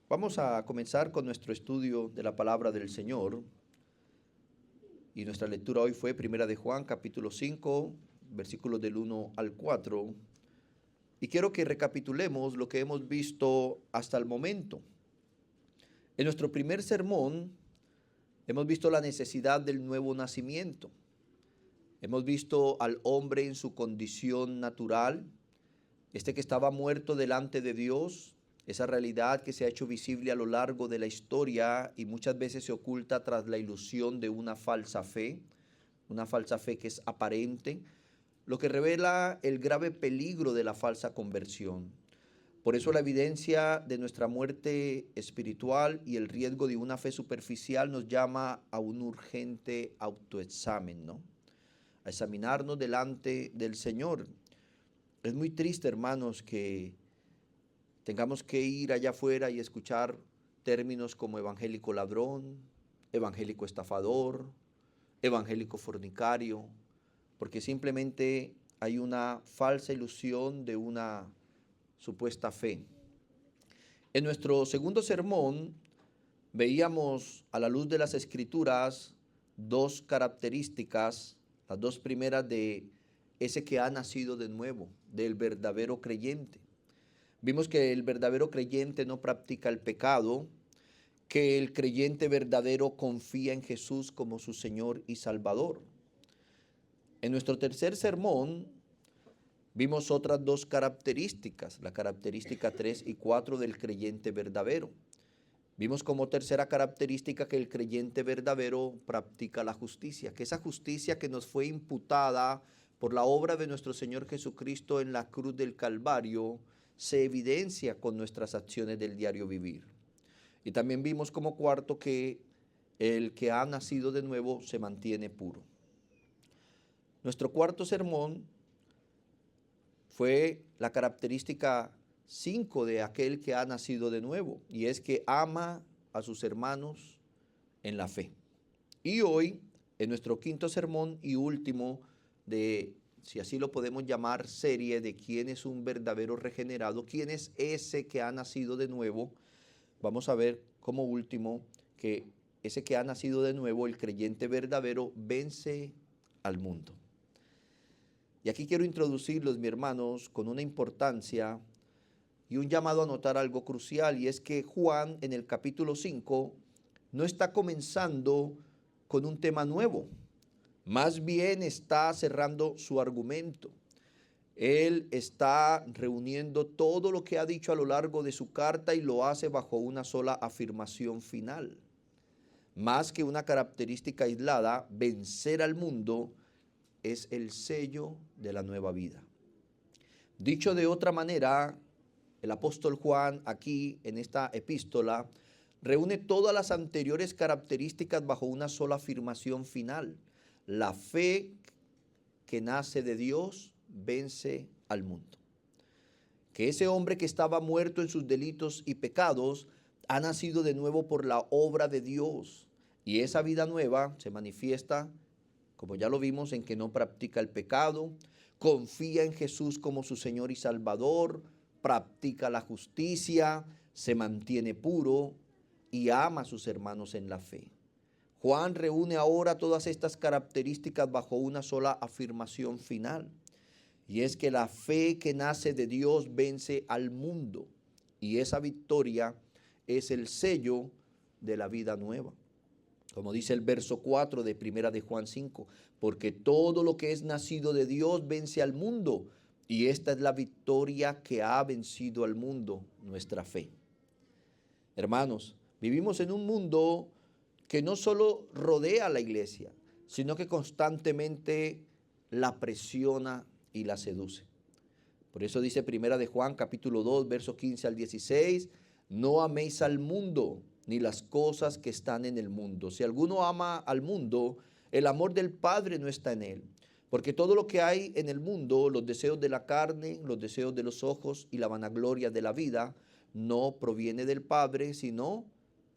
Vamos a comenzar con nuestro estudio de la palabra del Señor. Y nuestra lectura hoy fue Primera de Juan, capítulo 5, versículos del 1 al 4. Y quiero que recapitulemos lo que hemos visto hasta el momento. En nuestro primer sermón hemos visto la necesidad del nuevo nacimiento. Hemos visto al hombre en su condición natural, que estaba muerto delante de Dios, esa realidad que se ha hecho visible a lo largo de la historia y muchas veces se oculta tras la ilusión de una falsa fe que es aparente, lo que revela el grave peligro de la falsa conversión. Por eso la evidencia de nuestra muerte espiritual y el riesgo de una fe superficial nos llama a un urgente autoexamen, ¿no? A examinarnos delante del Señor. Es muy triste, hermanos, que tengamos que ir allá afuera y escuchar términos como evangélico ladrón, evangélico estafador, evangélico fornicario, porque simplemente hay una falsa ilusión de una supuesta fe. En nuestro segundo sermón veíamos a la luz de las Escrituras dos características, las dos primeras de ese que ha nacido de nuevo, del verdadero creyente. Vimos que el verdadero creyente no practica el pecado, que el creyente verdadero confía en Jesús como su Señor y Salvador. En nuestro tercer sermón vimos otras dos características, la característica 3 y 4 del creyente verdadero. Vimos como tercera característica que el creyente verdadero practica la justicia, que esa justicia que nos fue imputada por la obra de nuestro Señor Jesucristo en la cruz del Calvario se evidencia con nuestras acciones del diario vivir. Y también vimos como cuarto que el que ha nacido de nuevo se mantiene puro. Nuestro cuarto sermón fue la característica 5 de aquel que ha nacido de nuevo, y es que ama a sus hermanos en la fe. Y hoy, en nuestro quinto sermón y último de, si así lo podemos llamar, serie de quién es un verdadero regenerado, quién es ese que ha nacido de nuevo, vamos a ver como último que ese que ha nacido de nuevo, el creyente verdadero, vence al mundo. Y aquí quiero introducirlos, mis hermanos, con una importancia y un llamado a notar algo crucial, y es que Juan en el capítulo 5 no está comenzando con un tema nuevo, más bien está cerrando su argumento. Él está reuniendo todo lo que ha dicho a lo largo de su carta y lo hace bajo una sola afirmación final. Más que una característica aislada, vencer al mundo es el sello de la nueva vida. Dicho de otra manera, el apóstol Juan aquí en esta epístola reúne todas las anteriores características bajo una sola afirmación final. La fe que nace de Dios vence al mundo. Que ese hombre que estaba muerto en sus delitos y pecados ha nacido de nuevo por la obra de Dios. Y esa vida nueva se manifiesta, como ya lo vimos, en que no practica el pecado, confía en Jesús como su Señor y Salvador, practica la justicia, se mantiene puro y ama a sus hermanos en la fe. Juan reúne ahora todas estas características bajo una sola afirmación final. Y es que la fe que nace de Dios vence al mundo. Y esa victoria es el sello de la vida nueva. Como dice el verso 4 de Primera de Juan 5, porque todo lo que es nacido de Dios vence al mundo. Y esta es la victoria que ha vencido al mundo, nuestra fe. Hermanos, vivimos en un mundo que no solo rodea a la iglesia, sino que constantemente la presiona y la seduce. Por eso dice Primera de Juan capítulo 2, versos 15 al 16, no améis al mundo ni las cosas que están en el mundo. Si alguno ama al mundo, el amor del Padre no está en él. Porque todo lo que hay en el mundo, los deseos de la carne, los deseos de los ojos y la vanagloria de la vida, no proviene del Padre, sino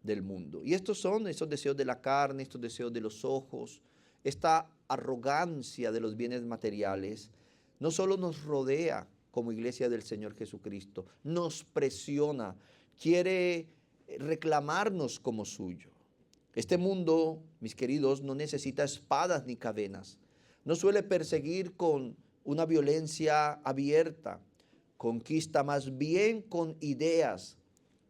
del mundo. Y estos son esos deseos de la carne, estos deseos de los ojos, esta arrogancia de los bienes materiales, no solo nos rodea como iglesia del Señor Jesucristo, nos presiona, quiere reclamarnos como suyo. Este mundo, mis queridos, no necesita espadas ni cadenas. No suele perseguir con una violencia abierta. Conquista más bien con ideas,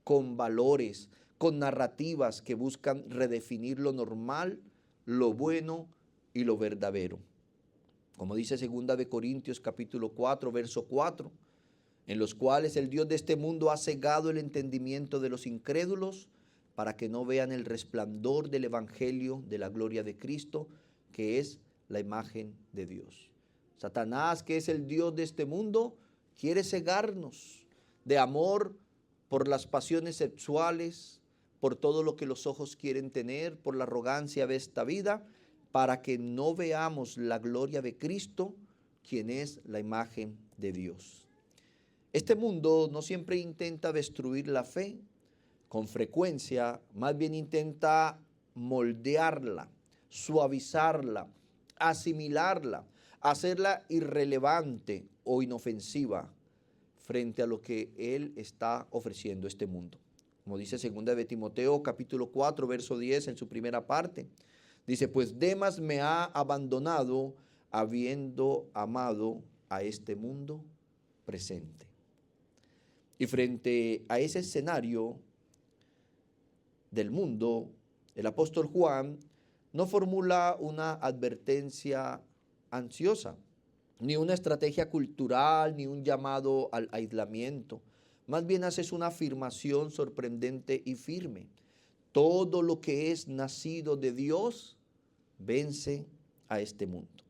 con valores, con narrativas que buscan redefinir lo normal, lo bueno y lo verdadero. Como dice 2 Corintios capítulo 4, verso 4, en los cuales el Dios de este mundo ha cegado el entendimiento de los incrédulos para que no vean el resplandor del evangelio de la gloria de Cristo, que es la imagen de Dios. Satanás, que es el Dios de este mundo, quiere cegarnos de amor por las pasiones sexuales, por todo lo que los ojos quieren tener, por la arrogancia de esta vida, para que no veamos la gloria de Cristo, quien es la imagen de Dios. Este mundo no siempre intenta destruir la fe, con frecuencia más bien intenta moldearla, suavizarla, asimilarla, hacerla irrelevante o inofensiva frente a lo que Él está ofreciendo a este mundo. Como dice 2 Timoteo capítulo 4, verso 10 en su primera parte, dice, pues Demas me ha abandonado habiendo amado a este mundo presente. Y frente a ese escenario del mundo, el apóstol Juan no formula una advertencia ansiosa, ni una estrategia cultural, ni un llamado al aislamiento. Más bien hace una afirmación sorprendente y firme. Todo lo que es nacido de Dios vence a este mundo.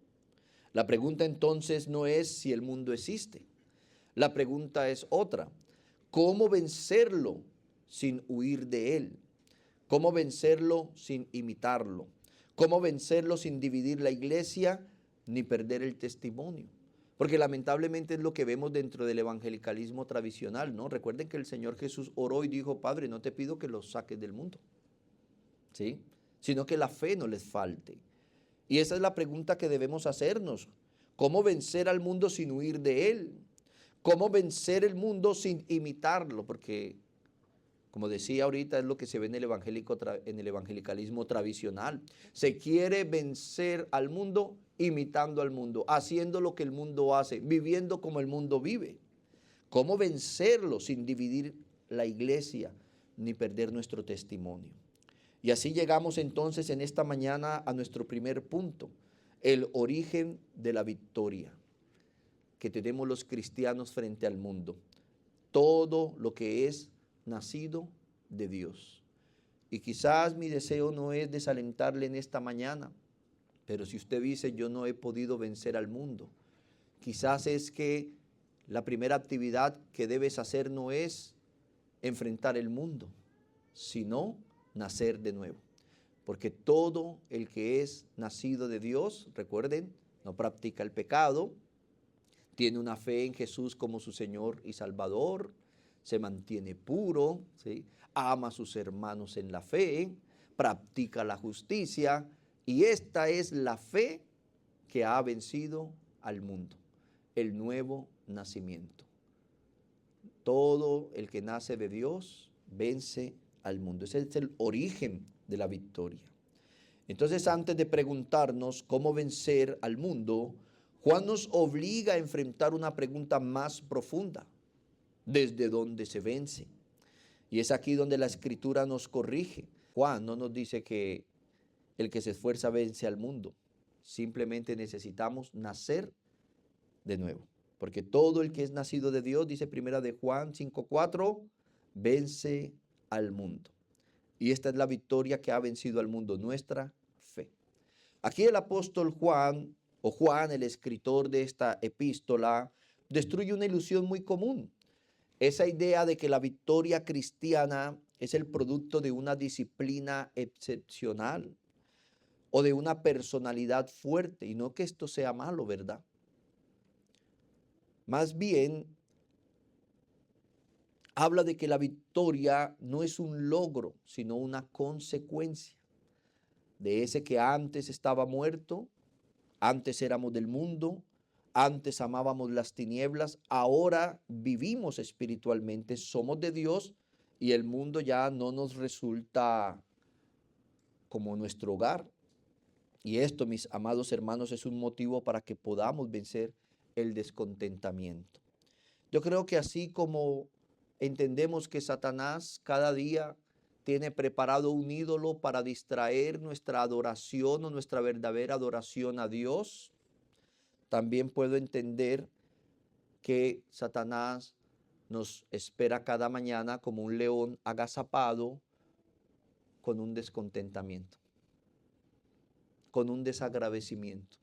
La pregunta entonces no es si el mundo existe. La pregunta es otra. ¿Cómo vencerlo sin huir de él? ¿Cómo vencerlo sin imitarlo? ¿Cómo vencerlo sin dividir la iglesia ni perder el testimonio? Porque lamentablemente es lo que vemos dentro del evangelicalismo tradicional, ¿no? Recuerden que el Señor Jesús oró y dijo, Padre, no te pido que los saques del mundo, ¿sí? Sino que la fe no les falte. Y esa es la pregunta que debemos hacernos. ¿Cómo vencer al mundo sin huir de él? ¿Cómo vencer el mundo sin imitarlo? Porque, como decía ahorita, es lo que se ve en el evangelicalismo tradicional. Se quiere vencer al mundo imitando al mundo, haciendo lo que el mundo hace, viviendo como el mundo vive. ¿Cómo vencerlo sin dividir la iglesia ni perder nuestro testimonio? Y así llegamos entonces en esta mañana a nuestro primer punto, el origen de la victoria que tenemos los cristianos frente al mundo. Todo lo que es nacido de Dios. Y quizás mi deseo no es desalentarle en esta mañana, pero si usted dice yo no he podido vencer al mundo, quizás es que la primera actividad que debes hacer no es enfrentar el mundo, sino nacer de nuevo. Porque todo el que es nacido de Dios, recuerden, no practica el pecado, tiene una fe en Jesús como su Señor y Salvador, se mantiene puro, ¿sí? Ama a sus hermanos en la fe, practica la justicia, y esta es la fe que ha vencido al mundo, el nuevo nacimiento. Todo el que nace de Dios vence al mundo. Ese es el origen de la victoria. Entonces, antes de preguntarnos cómo vencer al mundo, Juan nos obliga a enfrentar una pregunta más profunda. ¿Desde dónde se vence? Y es aquí donde la Escritura nos corrige. Juan no nos dice que el que se esfuerza vence al mundo. Simplemente necesitamos nacer de nuevo. Porque todo el que es nacido de Dios, dice primera de Juan 5:4, vence al mundo. Y esta es la victoria que ha vencido al mundo, nuestra fe. Aquí el apóstol Juan, o Juan, el escritor de esta epístola, destruye una ilusión muy común. Esa idea de que la victoria cristiana es el producto de una disciplina excepcional o de una personalidad fuerte, y no que esto sea malo, ¿verdad? Más bien, habla de que la victoria no es un logro, sino una consecuencia de ese que antes estaba muerto, antes éramos del mundo, antes amábamos las tinieblas, ahora vivimos espiritualmente, somos de Dios y el mundo ya no nos resulta como nuestro hogar. Y esto, mis amados hermanos, es un motivo para que podamos vencer el descontentamiento. Yo creo que así como entendemos que Satanás cada día tiene preparado un ídolo para distraer nuestra adoración o nuestra verdadera adoración a Dios, también puedo entender que Satanás nos espera cada mañana como un león agazapado con un descontentamiento, con un desagradecimiento.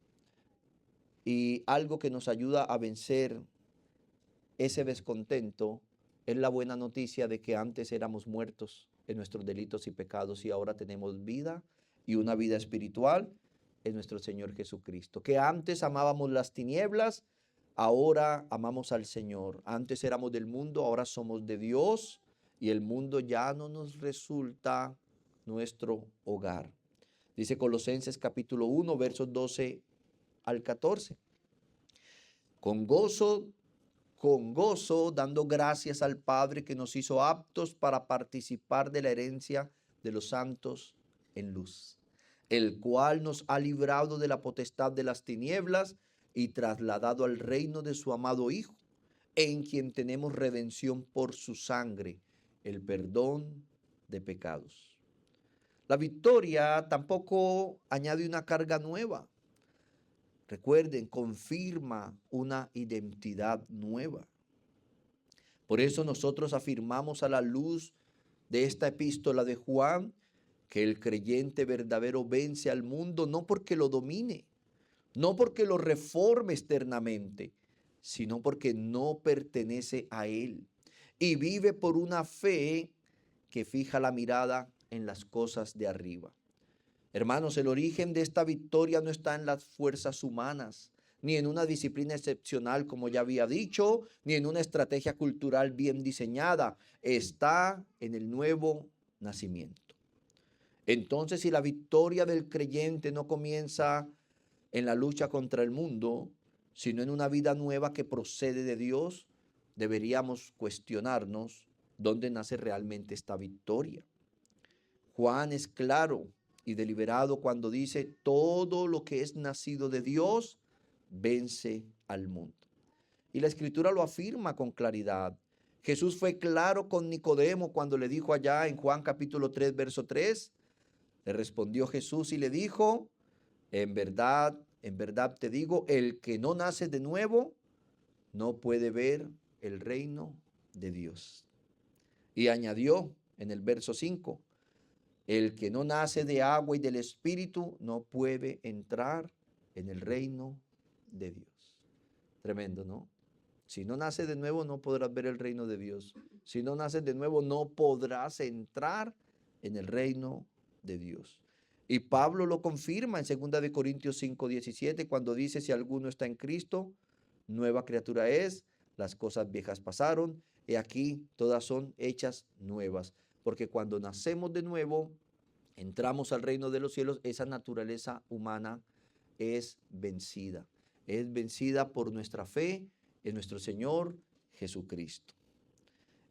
Y algo que nos ayuda a vencer ese descontento es la buena noticia de que antes éramos muertos en nuestros delitos y pecados y ahora tenemos vida y una vida espiritual en nuestro Señor Jesucristo. Que antes amábamos las tinieblas, ahora amamos al Señor. Antes éramos del mundo, ahora somos de Dios y el mundo ya no nos resulta nuestro hogar. Dice Colosenses capítulo 1, versos 12 al 14. Con gozo, dando gracias al Padre que nos hizo aptos para participar de la herencia de los santos en luz, el cual nos ha librado de la potestad de las tinieblas y trasladado al reino de su amado Hijo, en quien tenemos redención por su sangre, el perdón de pecados. La victoria tampoco añade una carga nueva. Recuerden, confirma una identidad nueva. Por eso nosotros afirmamos a la luz de esta epístola de Juan que el creyente verdadero vence al mundo no porque lo domine, no porque lo reforme externamente, sino porque no pertenece a él y vive por una fe que fija la mirada en las cosas de arriba. Hermanos, el origen de esta victoria no está en las fuerzas humanas, ni en una disciplina excepcional, como ya había dicho, ni en una estrategia cultural bien diseñada. Está en el nuevo nacimiento. Entonces, si la victoria del creyente no comienza en la lucha contra el mundo, sino en una vida nueva que procede de Dios, deberíamos cuestionarnos dónde nace realmente esta victoria. Juan es claro y deliberado cuando dice: todo lo que es nacido de Dios vence al mundo. Y la Escritura lo afirma con claridad. Jesús fue claro con Nicodemo cuando le dijo allá en Juan capítulo 3, verso 3. Le respondió Jesús y le dijo: en verdad te digo, el que no nace de nuevo no puede ver el reino de Dios. Y añadió en el verso 5: el que no nace de agua y del Espíritu no puede entrar en el reino de Dios. Tremendo, ¿no? Si no naces de nuevo, no podrás ver el reino de Dios. Si no naces de nuevo, no podrás entrar en el reino de Dios. Y Pablo lo confirma en 2 Corintios 5:17 cuando dice: si alguno está en Cristo, nueva criatura es, las cosas viejas pasaron, y aquí todas son hechas nuevas. Porque cuando nacemos de nuevo, entramos al reino de los cielos, esa naturaleza humana es vencida. Es vencida por nuestra fe en nuestro Señor Jesucristo.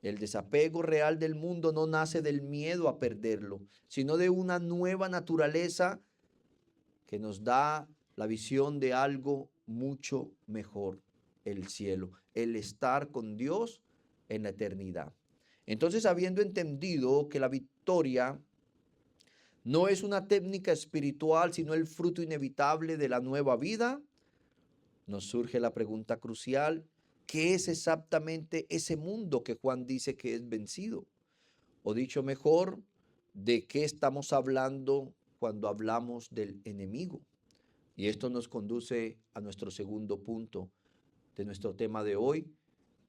El desapego real del mundo no nace del miedo a perderlo, sino de una nueva naturaleza que nos da la visión de algo mucho mejor, el cielo, el estar con Dios en la eternidad. Entonces, habiendo entendido que la victoria no es una técnica espiritual, sino el fruto inevitable de la nueva vida, nos surge la pregunta crucial: ¿qué es exactamente ese mundo que Juan dice que es vencido? O dicho mejor, ¿de qué estamos hablando cuando hablamos del enemigo? Y esto nos conduce a nuestro segundo punto de nuestro tema de hoy,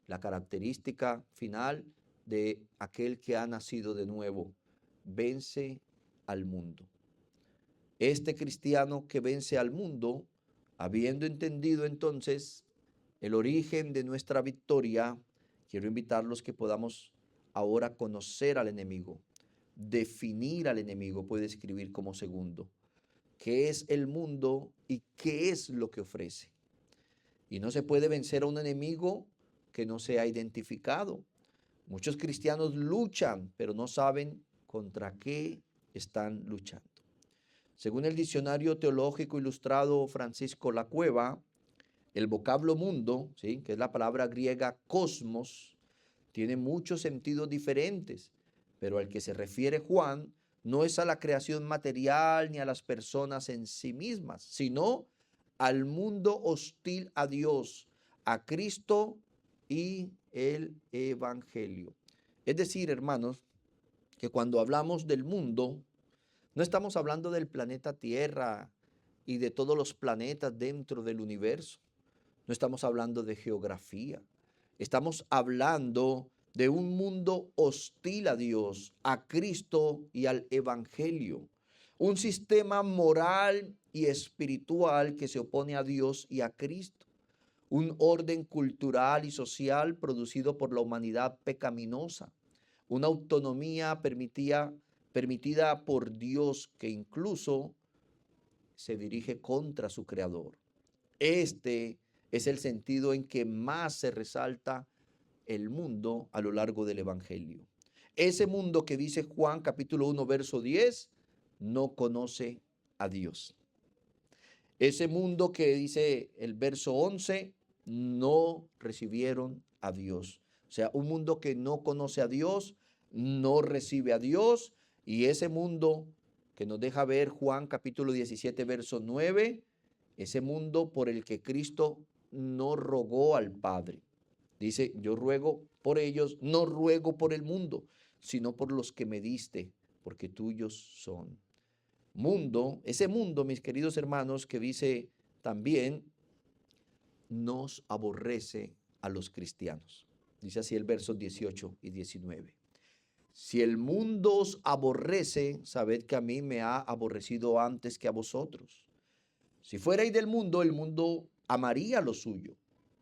la característica final de aquel que ha nacido de nuevo: vence al mundo. Este cristiano que vence al mundo, habiendo entendido entonces el origen de nuestra victoria, quiero invitarlos que podamos ahora conocer al enemigo, definir al enemigo. Puede escribir como segundo: ¿qué es el mundo y qué es lo que ofrece? Y no se puede vencer a un enemigo que no sea identificado. Muchos cristianos luchan, pero no saben contra qué están luchando. Según el diccionario teológico ilustrado Francisco Lacueva, el vocablo mundo, ¿sí?, que es la palabra griega cosmos, tiene muchos sentidos diferentes, pero al que se refiere Juan no es a la creación material ni a las personas en sí mismas, sino al mundo hostil a Dios, a Cristo y el Evangelio. Es decir, hermanos, que cuando hablamos del mundo, no estamos hablando del planeta Tierra y de todos los planetas dentro del universo. No estamos hablando de geografía. Estamos hablando de un mundo hostil a Dios, a Cristo y al Evangelio. Un sistema moral y espiritual que se opone a Dios y a Cristo. Un orden cultural y social producido por la humanidad pecaminosa. Una autonomía permitida por Dios que incluso se dirige contra su creador. Este es el sentido en que más se resalta el mundo a lo largo del Evangelio. Ese mundo que dice Juan capítulo 1 verso 10 no conoce a Dios. Ese mundo que dice el verso 11 no recibieron a Dios. O sea, un mundo que no conoce a Dios, no recibe a Dios, y ese mundo que nos deja ver Juan capítulo 17 verso 9, ese mundo por el que Cristo no rogó al Padre. Dice, yo ruego por ellos, no ruego por el mundo, sino por los que me diste, porque tuyos son. Mundo, ese mundo, mis queridos hermanos, que dice también, nos aborrece a los cristianos. Dice así el verso 18 y 19. Si el mundo os aborrece, sabed que a mí me ha aborrecido antes que a vosotros. Si fuerais del mundo, el mundo amaría lo suyo.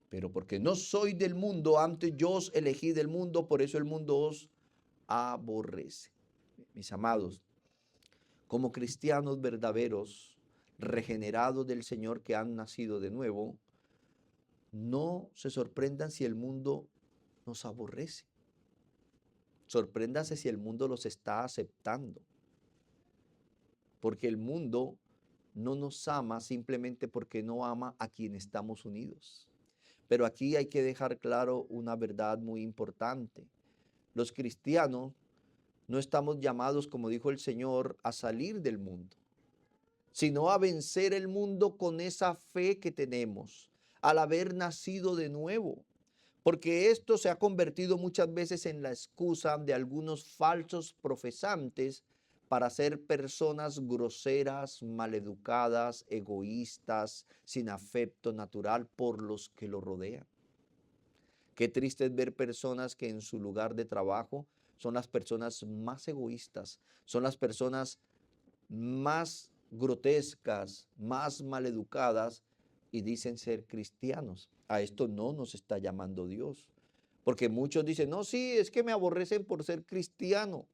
Pero porque no soy del mundo, antes yo os elegí del mundo, por eso el mundo os aborrece. Mis amados, como cristianos verdaderos, regenerados del Señor que han nacido de nuevo, no se sorprendan si el mundo nos aborrece. Sorpréndase si el mundo los está aceptando. Porque el mundo no nos ama simplemente porque no ama a quien estamos unidos. Pero aquí hay que dejar claro una verdad muy importante. Los cristianos no estamos llamados, como dijo el Señor, a salir del mundo, sino a vencer el mundo con esa fe que tenemos, al haber nacido de nuevo. Porque esto se ha convertido muchas veces en la excusa de algunos falsos profesantes para ser personas groseras, maleducadas, egoístas, sin afecto natural por los que lo rodean. Qué triste es ver personas que en su lugar de trabajo son las personas más egoístas, son las personas más grotescas, más maleducadas y dicen ser cristianos. A esto no nos está llamando Dios. Porque muchos dicen, no, sí, es que me aborrecen por ser cristiano.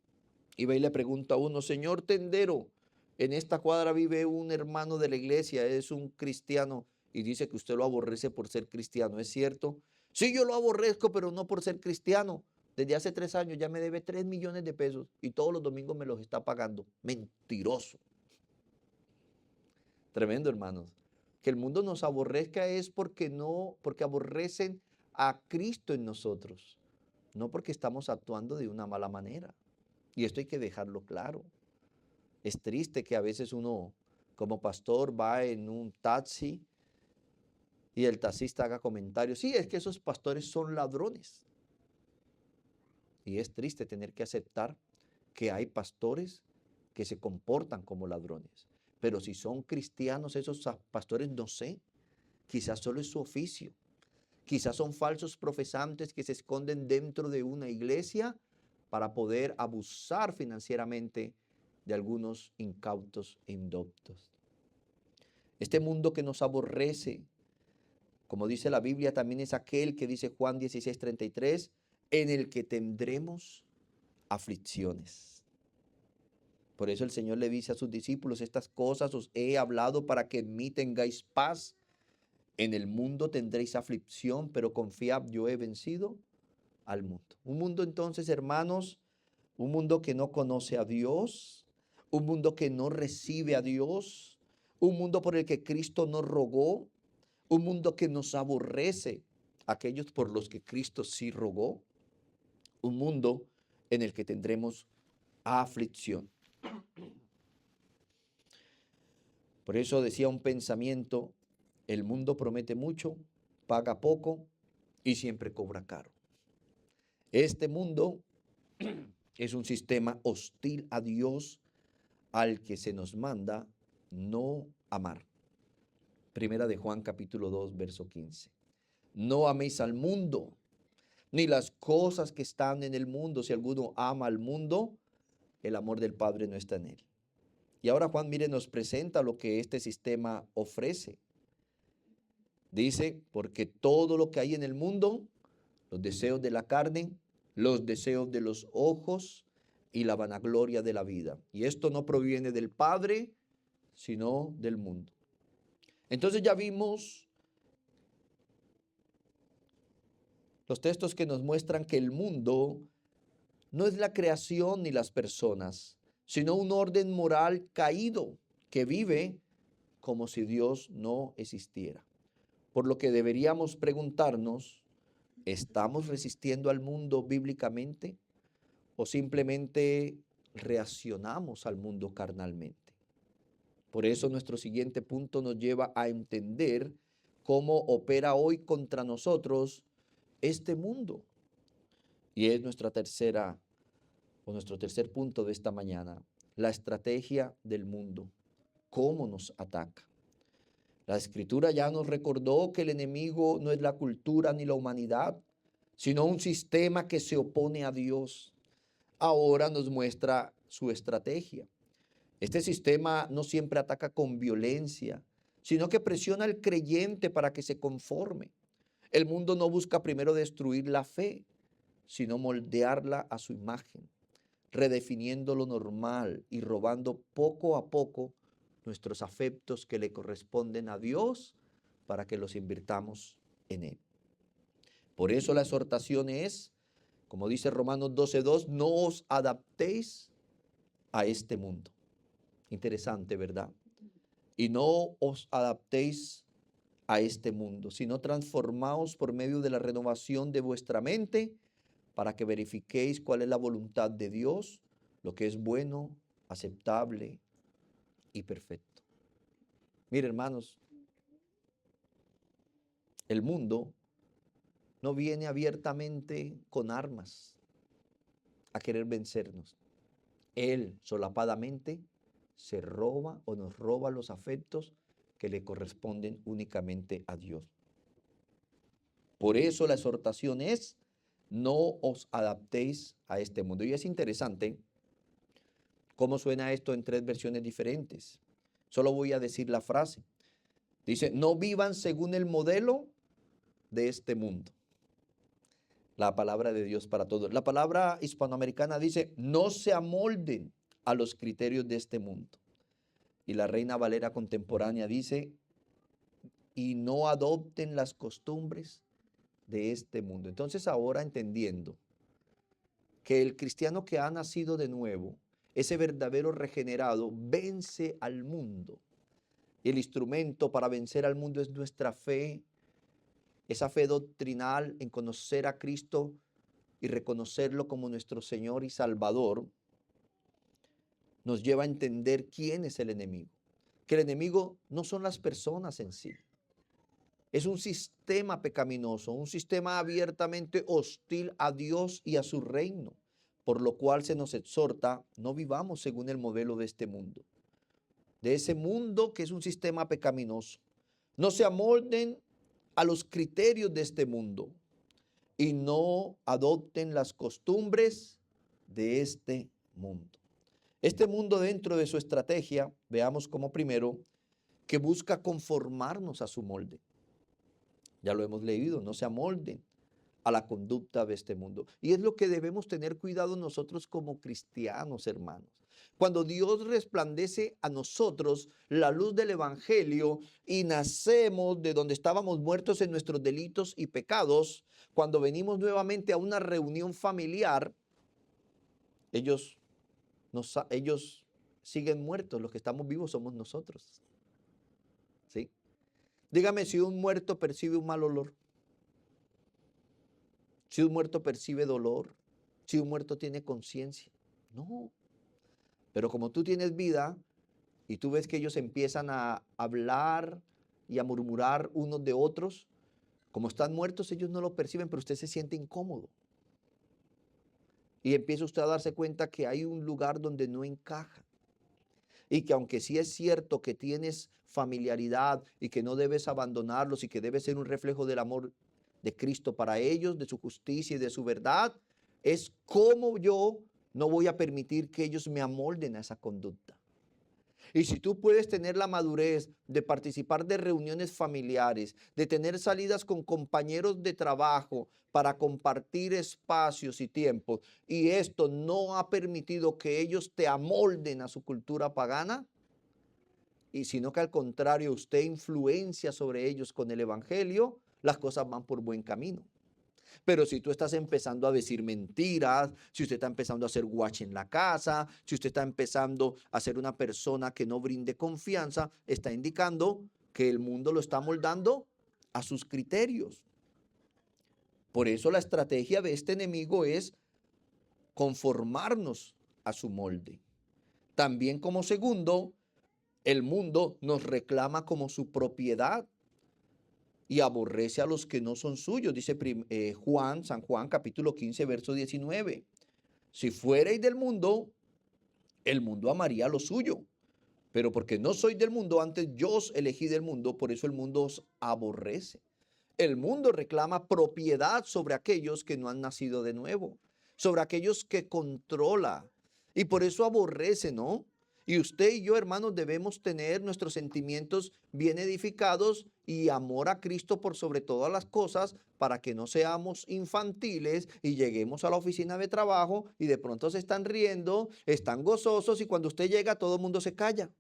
Y va y le pregunta a uno, señor tendero, en esta cuadra vive un hermano de la iglesia, es un cristiano y dice que usted lo aborrece por ser cristiano, ¿es cierto? Sí, yo lo aborrezco, pero no por ser cristiano. Desde hace 3 años ya me debe 3 millones de pesos y todos los domingos me los está pagando. Mentiroso. Tremendo, hermanos. Que el mundo nos aborrezca es porque aborrecen a Cristo en nosotros, no porque estamos actuando de una mala manera. Y esto hay que dejarlo claro. Es triste que a veces uno, como pastor, va en un taxi y el taxista haga comentarios. Sí, es que esos pastores son ladrones. Y es triste tener que aceptar que hay pastores que se comportan como ladrones. Pero si son cristianos esos pastores, no sé. Quizás solo es su oficio. Quizás son falsos profesantes que se esconden dentro de una iglesia para poder abusar financieramente de algunos incautos e indoctos. Este mundo que nos aborrece, como dice la Biblia, también es aquel que dice Juan 16:33, en el que tendremos aflicciones. Por eso el Señor le dice a sus discípulos, estas cosas os he hablado para que en mí tengáis paz. En el mundo tendréis aflicción, pero confiad, yo he vencido al mundo. Un mundo entonces, hermanos, un mundo que no conoce a Dios, un mundo que no recibe a Dios, un mundo por el que Cristo no rogó, un mundo que nos aborrece, aquellos por los que Cristo sí rogó, un mundo en el que tendremos aflicción. Por eso decía un pensamiento, el mundo promete mucho, paga poco y siempre cobra caro. Este mundo es un sistema hostil a Dios al que se nos manda no amar. Primera de Juan capítulo 2, verso 15. No améis al mundo, ni las cosas que están en el mundo. Si alguno ama al mundo, el amor del Padre no está en él. Y ahora Juan, mire, nos presenta lo que este sistema ofrece. Dice, porque todo lo que hay en el mundo, los deseos de la carne, los deseos de los ojos y la vanagloria de la vida. Y esto no proviene del Padre, sino del mundo. Entonces ya vimos los textos que nos muestran que el mundo no es la creación ni las personas, sino un orden moral caído que vive como si Dios no existiera. Por lo que deberíamos preguntarnos, ¿estamos resistiendo al mundo bíblicamente o simplemente reaccionamos al mundo carnalmente? Por eso nuestro siguiente punto nos lleva a entender cómo opera hoy contra nosotros este mundo. Y es nuestro tercer punto de esta mañana, la estrategia del mundo, cómo nos ataca. La Escritura ya nos recordó que el enemigo no es la cultura ni la humanidad, sino un sistema que se opone a Dios. Ahora nos muestra su estrategia. Este sistema no siempre ataca con violencia, sino que presiona al creyente para que se conforme. El mundo no busca primero destruir la fe, sino moldearla a su imagen, redefiniendo lo normal y robando poco a poco nuestros afectos que le corresponden a Dios para que los invirtamos en Él. Por eso la exhortación es, como dice Romanos 12:2, no os adaptéis a este mundo. Interesante, ¿verdad? Y no os adaptéis a este mundo, sino transformaos por medio de la renovación de vuestra mente para que verifiquéis cuál es la voluntad de Dios, lo que es bueno, aceptable y perfecto. Mire, hermanos, el mundo no viene abiertamente con armas a querer vencernos. Él solapadamente se roba o nos roba los afectos que le corresponden únicamente a Dios. Por eso la exhortación es, no os adaptéis a este mundo. Y es interesante cómo suena esto en 3 versiones diferentes. Solo voy a decir la frase. Dice, no vivan según el modelo de este mundo. La palabra de Dios para todos. La palabra hispanoamericana dice, no se amolden a los criterios de este mundo. Y la Reina Valera contemporánea dice, y no adopten las costumbres de este mundo. Entonces ahora entendiendo que el cristiano que ha nacido de nuevo, ese verdadero regenerado, vence al mundo. Y el instrumento para vencer al mundo es nuestra fe, esa fe doctrinal en conocer a Cristo y reconocerlo como nuestro Señor y Salvador, nos lleva a entender quién es el enemigo. Que el enemigo no son las personas en sí. Es un sistema pecaminoso, un sistema abiertamente hostil a Dios y a su reino, por lo cual se nos exhorta, no vivamos según el modelo de este mundo, de ese mundo que es un sistema pecaminoso. No se amolden a los criterios de este mundo y no adopten las costumbres de este mundo. Este mundo, dentro de su estrategia, veamos como primero, que busca conformarnos a su molde. Ya lo hemos leído, no se amolden a la conducta de este mundo. Y es lo que debemos tener cuidado nosotros como cristianos, hermanos. Cuando Dios resplandece a nosotros la luz del Evangelio y nacemos de donde estábamos muertos en nuestros delitos y pecados, cuando venimos nuevamente a una reunión familiar, ellos, ellos siguen muertos, los que estamos vivos somos nosotros. ¿Sí? Dígame si un muerto percibe un mal olor, si un muerto percibe dolor, si un muerto tiene conciencia. No. Pero como tú tienes vida y tú ves que ellos empiezan a hablar y a murmurar unos de otros, como están muertos, ellos no lo perciben, pero usted se siente incómodo. Y empieza usted a darse cuenta que hay un lugar donde no encaja. Y que aunque sí es cierto que tienes familiaridad y que no debes abandonarlos y que debes ser un reflejo del amor de Cristo para ellos, de su justicia y de su verdad, es como yo no voy a permitir que ellos me amolden a esa conducta. Y si tú puedes tener la madurez de participar de reuniones familiares, de tener salidas con compañeros de trabajo para compartir espacios y tiempos, y esto no ha permitido que ellos te amolden a su cultura pagana, y sino que al contrario usted influencia sobre ellos con el evangelio, las cosas van por buen camino. Pero si tú estás empezando a decir mentiras, si usted está empezando a hacer guache en la casa, si usted está empezando a ser una persona que no brinde confianza, está indicando que el mundo lo está moldando a sus criterios. Por eso la estrategia de este enemigo es conformarnos a su molde. También como segundo, el mundo nos reclama como su propiedad y aborrece a los que no son suyos, dice San Juan capítulo 15, verso 19. Si fuerais del mundo, el mundo amaría lo suyo, pero porque no soy del mundo, antes yo os elegí del mundo, por eso el mundo os aborrece. El mundo reclama propiedad sobre aquellos que no han nacido de nuevo, sobre aquellos que controla, y por eso aborrece, ¿no? Y usted y yo, hermanos, debemos tener nuestros sentimientos bien edificados y amor a Cristo por sobre todas las cosas para que no seamos infantiles y lleguemos a la oficina de trabajo y de pronto se están riendo, están gozosos y cuando usted llega todo el mundo se calla.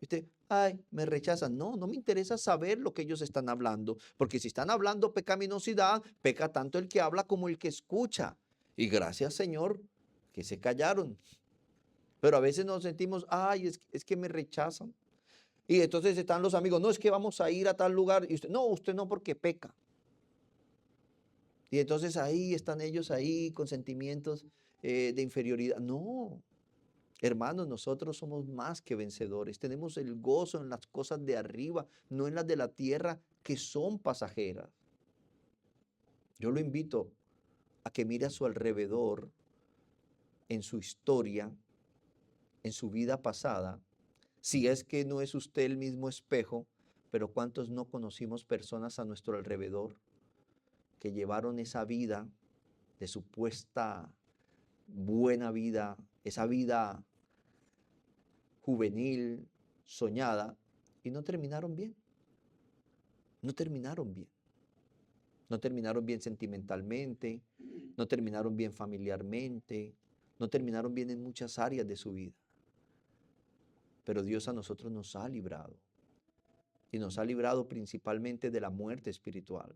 ¿Viste? Ay, me rechazan. No, no me interesa saber lo que ellos están hablando, porque si están hablando pecaminosidad, peca tanto el que habla como el que escucha. Y gracias, Señor, que se callaron. Pero a veces nos sentimos, ay, es que me rechazan. Y entonces están los amigos, no, es que vamos a ir a tal lugar. Y usted no porque peca. Y entonces ahí están ellos ahí con sentimientos de inferioridad. No, hermanos, nosotros somos más que vencedores. Tenemos el gozo en las cosas de arriba, no en las de la tierra, que son pasajeras. Yo lo invito a que mire a su alrededor, en su historia, en su vida pasada, si es que no es usted el mismo espejo, pero ¿cuántos no conocimos personas a nuestro alrededor que llevaron esa vida de supuesta buena vida, esa vida juvenil, soñada, y no terminaron bien? No terminaron bien. No terminaron bien sentimentalmente, no terminaron bien familiarmente, no terminaron bien en muchas áreas de su vida. Pero Dios a nosotros nos ha librado. Y nos ha librado principalmente de la muerte espiritual.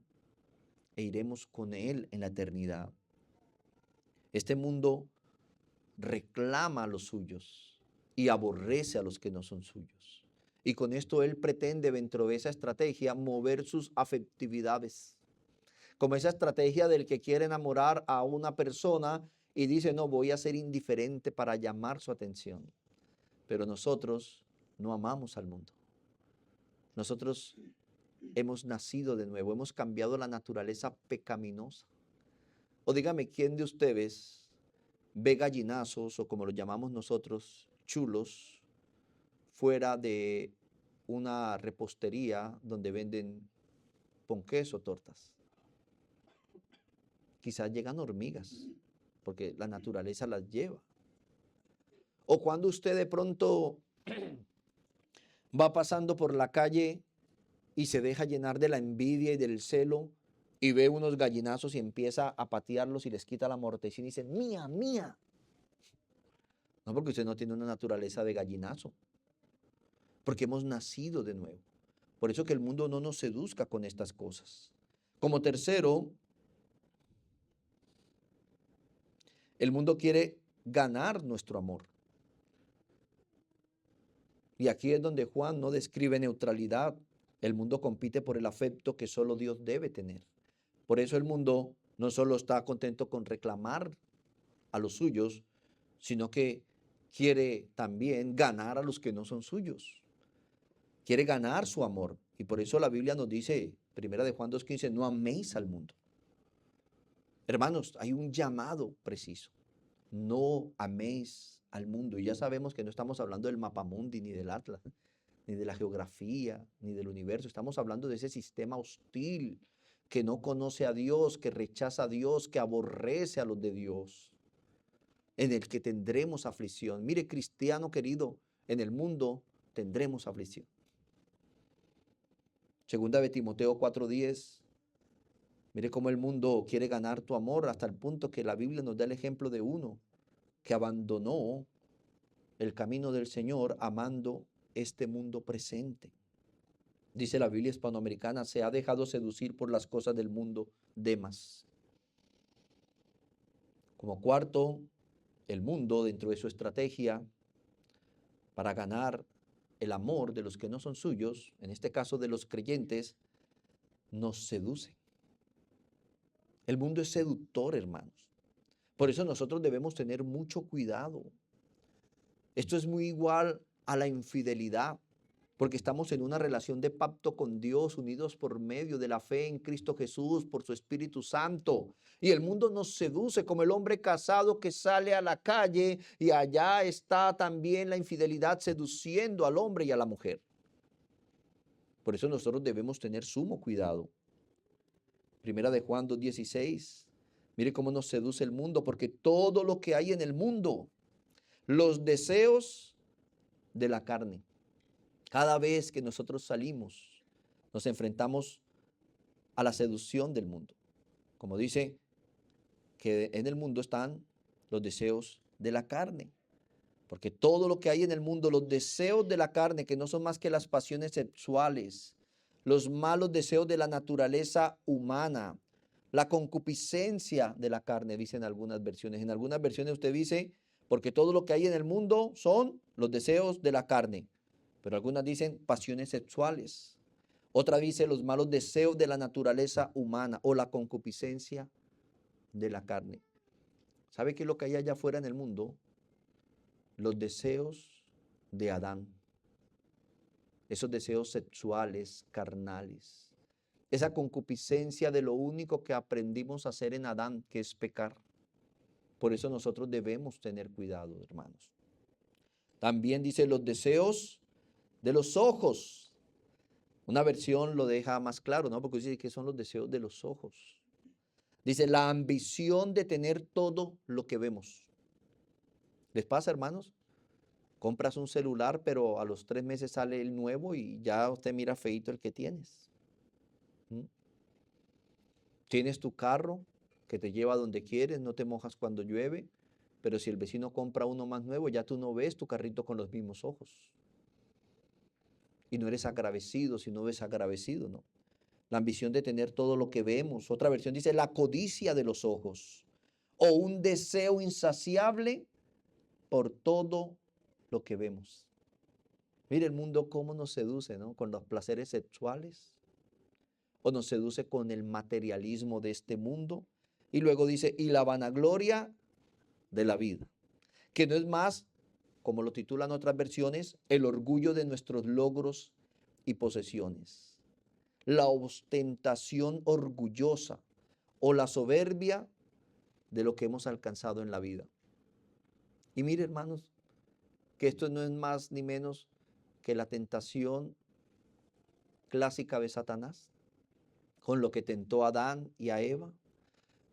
E iremos con Él en la eternidad. Este mundo reclama a los suyos y aborrece a los que no son suyos. Y con esto Él pretende, dentro de esa estrategia, mover sus afectividades. Como esa estrategia del que quiere enamorar a una persona y dice, no, voy a ser indiferente para llamar su atención. Pero nosotros no amamos al mundo. Nosotros hemos nacido de nuevo, hemos cambiado la naturaleza pecaminosa. O dígame, ¿quién de ustedes ve gallinazos o como los llamamos nosotros, chulos, fuera de una repostería donde venden ponqués o tortas? Quizás llegan hormigas, porque la naturaleza las lleva. O cuando usted de pronto va pasando por la calle y se deja llenar de la envidia y del celo y ve unos gallinazos y empieza a patearlos y les quita la mortecina y dice, mía, mía. No porque usted no tiene una naturaleza de gallinazo, porque hemos nacido de nuevo. Por eso que el mundo no nos seduzca con estas cosas. Como tercero, el mundo quiere ganar nuestro amor. Y aquí es donde Juan no describe neutralidad. El mundo compite por el afecto que solo Dios debe tener. Por eso el mundo no solo está contento con reclamar a los suyos, sino que quiere también ganar a los que no son suyos. Quiere ganar su amor. Y por eso la Biblia nos dice, primera de Juan 2:15, no améis al mundo. Hermanos, hay un llamado preciso. No améis al mundo. Y ya sabemos que no estamos hablando del mapamundi, ni del Atlas, ni de la geografía, ni del universo. Estamos hablando de ese sistema hostil que no conoce a Dios, que rechaza a Dios, que aborrece a los de Dios, en el que tendremos aflicción. Mire, cristiano querido, en el mundo tendremos aflicción. Segunda de Timoteo 4:10. Mire cómo el mundo quiere ganar tu amor hasta el punto que la Biblia nos da el ejemplo de uno que abandonó el camino del Señor amando este mundo presente. Dice la Biblia hispanoamericana, se ha dejado seducir por las cosas del mundo, Demas. Como cuarto, el mundo, dentro de su estrategia para ganar el amor de los que no son suyos, en este caso de los creyentes, nos seduce. El mundo es seductor, hermanos. Por eso nosotros debemos tener mucho cuidado. Esto es muy igual a la infidelidad, porque estamos en una relación de pacto con Dios, unidos por medio de la fe en Cristo Jesús, por su Espíritu Santo. Y el mundo nos seduce como el hombre casado que sale a la calle y allá está también la infidelidad seduciendo al hombre y a la mujer. Por eso nosotros debemos tener sumo cuidado. Primera de Juan 2:16. Mire cómo nos seduce el mundo, porque todo lo que hay en el mundo, los deseos de la carne. Cada vez que nosotros salimos, nos enfrentamos a la seducción del mundo. Como dice, que en el mundo están los deseos de la carne. Porque todo lo que hay en el mundo, los deseos de la carne, que no son más que las pasiones sexuales, los malos deseos de la naturaleza humana, la concupiscencia de la carne, dicen algunas versiones. En algunas versiones usted dice, porque todo lo que hay en el mundo son los deseos de la carne. Pero algunas dicen pasiones sexuales. Otra dice los malos deseos de la naturaleza humana o la concupiscencia de la carne. ¿Sabe qué es lo que hay allá afuera en el mundo? Los deseos de Adán. Esos deseos sexuales, carnales. Esa concupiscencia de lo único que aprendimos a hacer en Adán, que es pecar. Por eso nosotros debemos tener cuidado, hermanos. También dice los deseos de los ojos. Una versión lo deja más claro, ¿no? Porque dice que son los deseos de los ojos. Dice la ambición de tener todo lo que vemos. ¿Les pasa, hermanos? Compras un celular, pero a los 3 meses sale el nuevo y ya usted mira feíto el que tienes. ¿Mm? Tienes tu carro que te lleva donde quieres, no te mojas cuando llueve, pero si el vecino compra uno más nuevo, ya tú no ves tu carrito con los mismos ojos. Y no eres agradecido, si no ves agradecido, ¿no? La ambición de tener todo lo que vemos. Otra versión dice la codicia de los ojos o un deseo insaciable por todo lo que vemos. Mire el mundo cómo nos seduce, ¿no? Con los placeres sexuales o nos seduce con el materialismo de este mundo. Y luego dice, y la vanagloria de la vida, que no es más, como lo titulan otras versiones, el orgullo de nuestros logros y posesiones. La ostentación orgullosa o la soberbia de lo que hemos alcanzado en la vida. Y mire, hermanos, que esto no es más ni menos que la tentación clásica de Satanás, con lo que tentó a Adán y a Eva,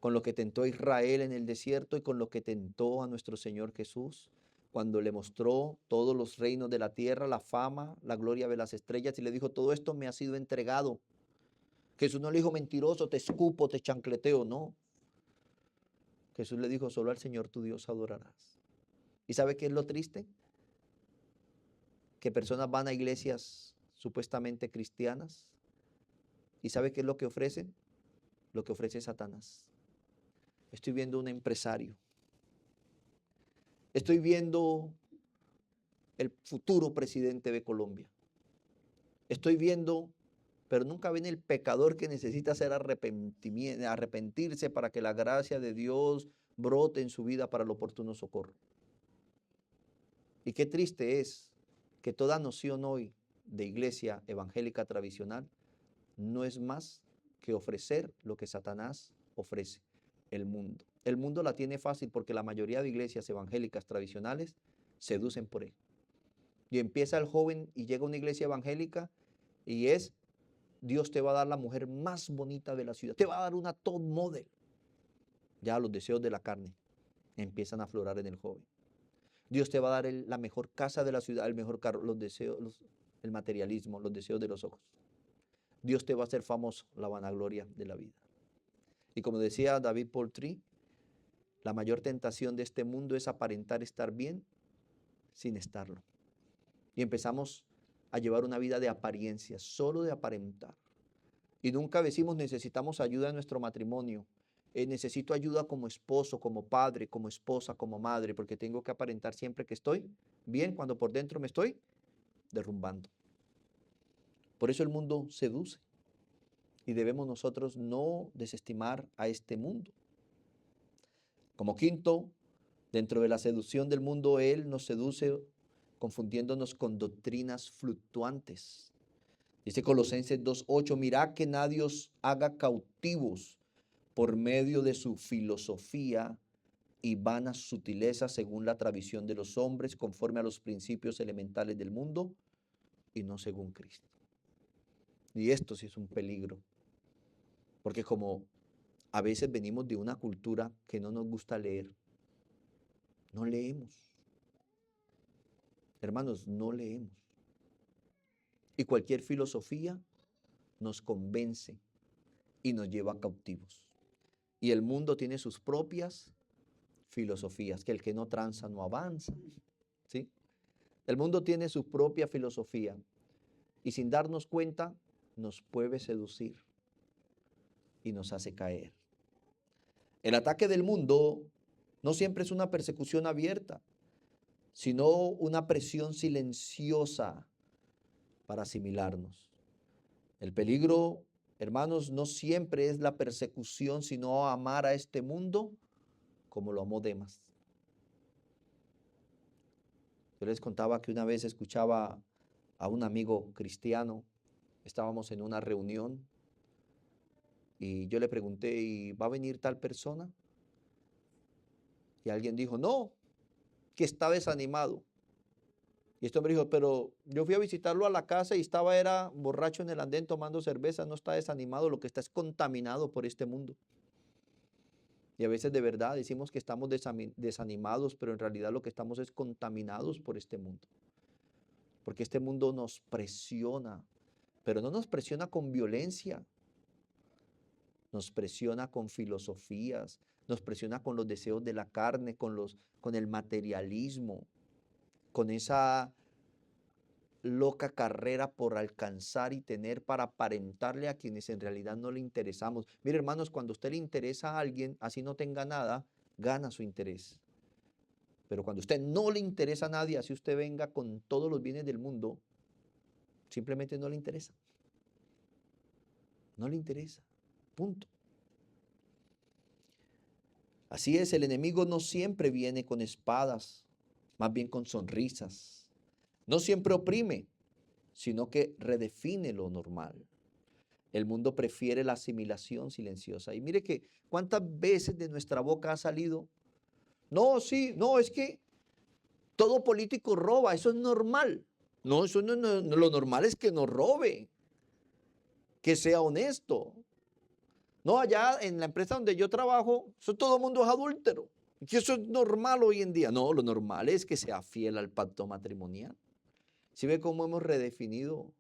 con lo que tentó a Israel en el desierto y con lo que tentó a nuestro Señor Jesús, cuando le mostró todos los reinos de la tierra, la fama, la gloria de las estrellas y le dijo, todo esto me ha sido entregado. Jesús no le dijo mentiroso, te escupo, te chancleteo, no. Jesús le dijo, solo al Señor tu Dios adorarás. ¿Y sabe qué es lo triste? Que personas van a iglesias supuestamente cristianas. ¿Y sabe qué es lo que ofrecen? Lo que ofrece Satanás. Estoy viendo un empresario. Estoy viendo el futuro presidente de Colombia. Estoy viendo, pero nunca ven el pecador que necesita hacer arrepentirse para que la gracia de Dios brote en su vida para el oportuno socorro. Y qué triste es que toda noción hoy de iglesia evangélica tradicional no es más que ofrecer lo que Satanás ofrece, el mundo. El mundo la tiene fácil porque la mayoría de iglesias evangélicas tradicionales seducen por él. Y empieza el joven y llega a una iglesia evangélica y es, Dios te va a dar la mujer más bonita de la ciudad, te va a dar una top model. Ya los deseos de la carne empiezan a aflorar en el joven. Dios te va a dar la mejor casa de la ciudad, el mejor carro, los deseos, el materialismo, los deseos de los ojos. Dios te va a hacer famoso, la vanagloria de la vida. Y como decía David Poltrí, la mayor tentación de este mundo es aparentar estar bien sin estarlo. Y empezamos a llevar una vida de apariencia, solo de aparentar. Y nunca decimos necesitamos ayuda en nuestro matrimonio. Necesito ayuda como esposo, como padre, como esposa, como madre, porque tengo que aparentar siempre que estoy bien cuando por dentro me estoy derrumbando. Por eso el mundo seduce y debemos nosotros no desestimar a este mundo. Como quinto, dentro de la seducción del mundo, él nos seduce confundiéndonos con doctrinas fluctuantes. Dice Colosenses 2:8, mirad que nadie os haga cautivos por medio de su filosofía y vanas sutilezas según la tradición de los hombres, conforme a los principios elementales del mundo y no según Cristo. Y esto sí es un peligro, porque como a veces venimos de una cultura que no nos gusta leer, no leemos. Hermanos, no leemos. Y cualquier filosofía nos convence y nos lleva cautivos. Y el mundo tiene sus propias filosofías, que el que no tranza no avanza, ¿sí? El mundo tiene su propia filosofía y sin darnos cuenta nos puede seducir y nos hace caer. El ataque del mundo no siempre es una persecución abierta, sino una presión silenciosa para asimilarnos. El peligro, hermanos, no siempre es la persecución, sino amar a este mundo como lo amó Demas. Yo les contaba que una vez escuchaba a un amigo cristiano, estábamos en una reunión y yo le pregunté, ¿y va a venir tal persona? Y alguien dijo, no, que está desanimado. Y este hombre dijo, pero yo fui a visitarlo a la casa y era borracho en el andén tomando cerveza, no está desanimado, lo que está es contaminado por este mundo. Y a veces de verdad decimos que estamos desanimados, pero en realidad lo que estamos es contaminados por este mundo. Porque este mundo nos presiona, pero no nos presiona con violencia, nos presiona con filosofías, nos presiona con los deseos de la carne, con el materialismo, con esa loca carrera por alcanzar y tener para aparentarle a quienes en realidad no le interesamos. Mire, hermanos, cuando a usted le interesa a alguien, así no tenga nada, gana su interés. Pero cuando a usted no le interesa a nadie, así usted venga con todos los bienes del mundo, simplemente no le interesa. No le interesa. Punto. Así es, el enemigo no siempre viene con espadas, más bien con sonrisas. No siempre oprime, sino que redefine lo normal. El mundo prefiere la asimilación silenciosa. Y mire que cuántas veces de nuestra boca ha salido, no, sí, no, es que todo político roba, eso es normal. No, eso no, lo normal es que no robe, que sea honesto. No, allá en la empresa donde yo trabajo, todo el mundo es adúltero. Que eso es normal hoy en día. No, lo normal es que sea fiel al pacto matrimonial. ¿Sí ve cómo hemos redefinido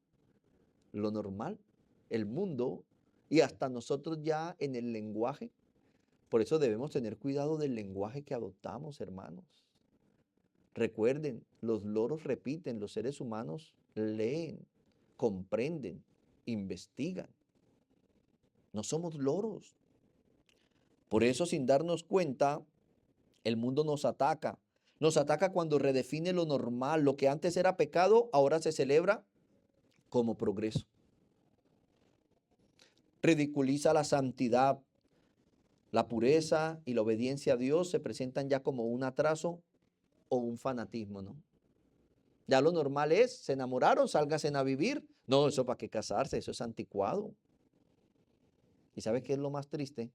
lo normal? El mundo y hasta nosotros ya en el lenguaje. Por eso debemos tener cuidado del lenguaje que adoptamos, hermanos. Recuerden, los loros repiten, los seres humanos leen, comprenden, investigan. No somos loros. Por eso, sin darnos cuenta, el mundo nos ataca. Nos ataca cuando redefine lo normal. Lo que antes era pecado, ahora se celebra como progreso. Ridiculiza la santidad. La pureza y la obediencia a Dios se presentan ya como un atraso o un fanatismo, ¿no? Ya lo normal es, se enamoraron, sálganse a vivir. No, eso para qué casarse, eso es anticuado. ¿Y sabes qué es lo más triste?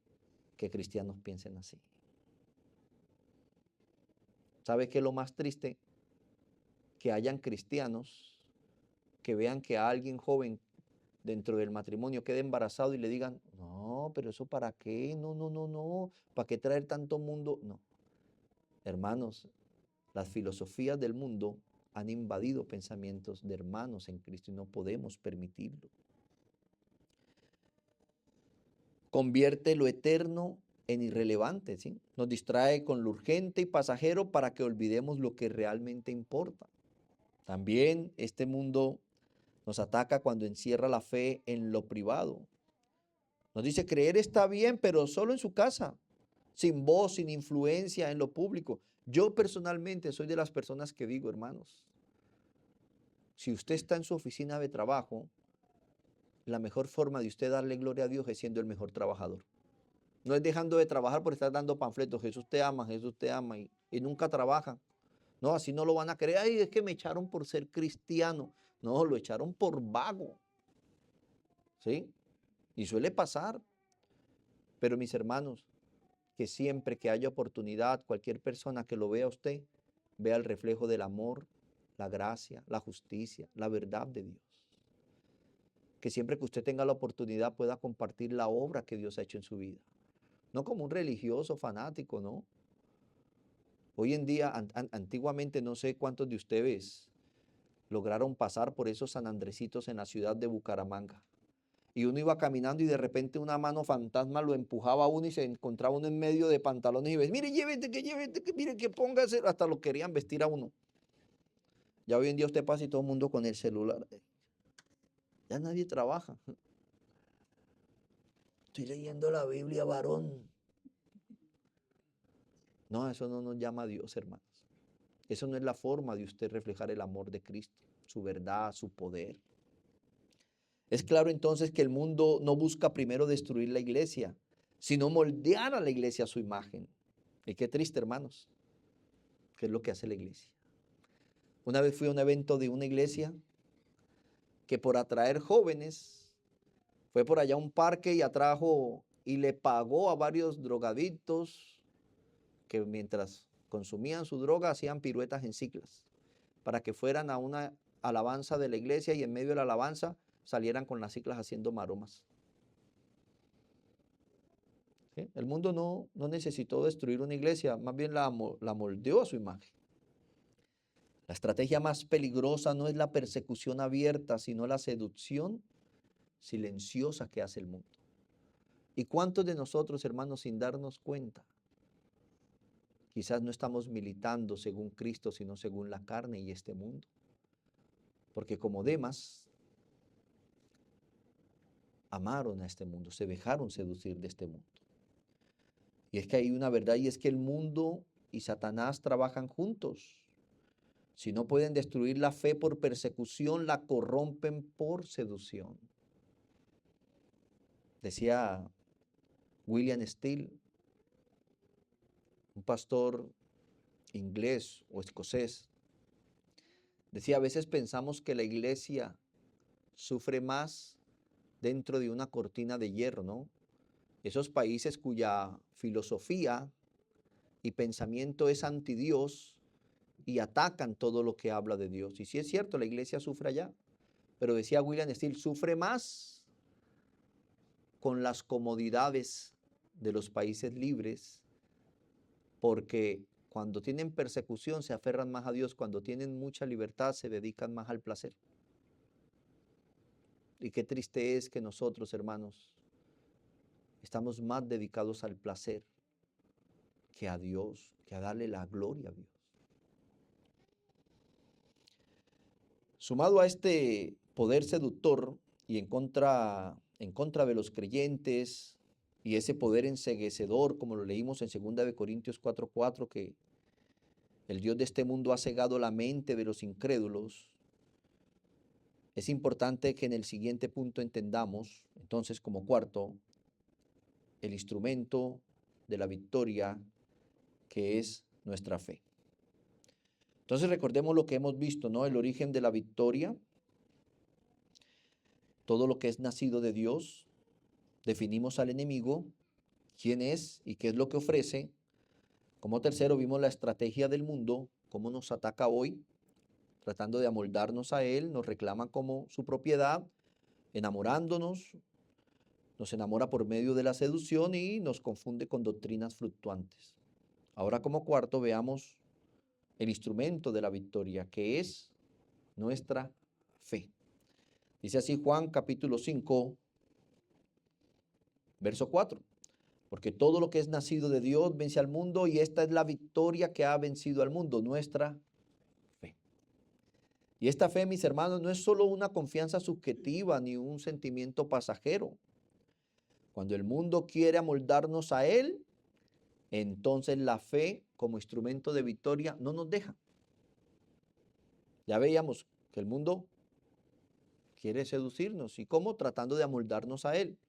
Que cristianos piensen así. ¿Sabes qué es lo más triste? Que hayan cristianos que vean que a alguien joven dentro del matrimonio quede embarazado y le digan, no, pero eso para qué, no, no, no, no, ¿para qué traer tanto mundo? No, hermanos, las filosofías del mundo han invadido pensamientos de hermanos en Cristo y no podemos permitirlo. Convierte lo eterno en irrelevante, ¿sí? Nos distrae con lo urgente y pasajero para que olvidemos lo que realmente importa. También este mundo nos ataca cuando encierra la fe en lo privado. Nos dice, creer está bien, pero solo en su casa, sin voz, sin influencia en lo público. Yo personalmente soy de las personas que digo, hermanos, si usted está en su oficina de trabajo, la mejor forma de usted darle gloria a Dios es siendo el mejor trabajador. No es dejando de trabajar por estar dando panfletos, Jesús te ama y nunca trabaja. No, así no lo van a creer. Ay, es que me echaron por ser cristiano. No, lo echaron por vago. ¿Sí? Y suele pasar. Pero mis hermanos, que siempre que haya oportunidad, cualquier persona que lo vea a usted, vea el reflejo del amor, la gracia, la justicia, la verdad de Dios. Que siempre que usted tenga la oportunidad pueda compartir la obra que Dios ha hecho en su vida. No como un religioso fanático, ¿no? Hoy en día, antiguamente no sé cuántos de ustedes lograron pasar por esos San Andresitos en la ciudad de Bucaramanga. Y uno iba caminando y de repente una mano fantasma lo empujaba a uno y se encontraba uno en medio de pantalones y ves, mire, llévete, que mire, que póngase, hasta lo querían vestir a uno. Ya hoy en día usted pasa y todo el mundo con el celular. Ya nadie trabaja. Estoy leyendo la Biblia, varón. No, eso no nos llama a Dios, hermanos. Eso no es la forma de usted reflejar el amor de Cristo, su verdad, su poder. Es claro entonces que el mundo no busca primero destruir la iglesia, sino moldear a la iglesia a su imagen. Y qué triste, hermanos, que es lo que hace la iglesia. Una vez fui a un evento de una iglesia que por atraer jóvenes fue por allá a un parque y atrajo y le pagó a varios drogadictos que mientras consumían su droga hacían piruetas en ciclas para que fueran a una alabanza de la iglesia y en medio de la alabanza salieran con las ciclas haciendo maromas. ¿Sí? El mundo no necesitó destruir una iglesia, más bien la moldeó a su imagen. La estrategia más peligrosa no es la persecución abierta, sino la seducción silenciosa que hace el mundo. ¿Y cuántos de nosotros, hermanos, sin darnos cuenta, quizás no estamos militando según Cristo, sino según la carne y este mundo? Porque como Demas, amaron a este mundo, se dejaron seducir de este mundo. Y es que hay una verdad y es que el mundo y Satanás trabajan juntos. Si no pueden destruir la fe por persecución, la corrompen por seducción. Decía William Steele, un pastor inglés o escocés, decía, a veces pensamos que la iglesia sufre más dentro de una cortina de hierro, ¿no? Esos países cuya filosofía y pensamiento es anti Dios y atacan todo lo que habla de Dios. Y sí es cierto, la iglesia sufre allá, pero decía William Steele, sufre más con las comodidades de los países libres, porque cuando tienen persecución se aferran más a Dios, cuando tienen mucha libertad se dedican más al placer. Y qué triste es que nosotros, hermanos, estamos más dedicados al placer que a Dios, que a darle la gloria a Dios. Sumado a este poder seductor y en contra de los creyentes y ese poder enceguecedor, como lo leímos en 2 Corintios 4:4, que el Dios de este mundo ha cegado la mente de los incrédulos, es importante que en el siguiente punto entendamos, entonces, como cuarto, el instrumento de la victoria, que es nuestra fe. Entonces recordemos lo que hemos visto, ¿no? El origen de la victoria, todo lo que es nacido de Dios, definimos al enemigo, quién es y qué es lo que ofrece. Como tercero vimos la estrategia del mundo, cómo nos ataca hoy, tratando de amoldarnos a él, nos reclama como su propiedad, enamorándonos, nos enamora por medio de la seducción y nos confunde con doctrinas fluctuantes. Ahora como cuarto veamos el instrumento de la victoria, que es nuestra fe. Dice así Juan capítulo 5, verso 4. Porque todo lo que es nacido de Dios vence al mundo y esta es la victoria que ha vencido al mundo, nuestra fe. Y esta fe, mis hermanos, no es solo una confianza subjetiva ni un sentimiento pasajero. Cuando el mundo quiere amoldarnos a él, entonces la fe como instrumento de victoria no nos deja. Ya veíamos que el mundo quiere seducirnos. ¿Y cómo? Tratando de amoldarnos a él.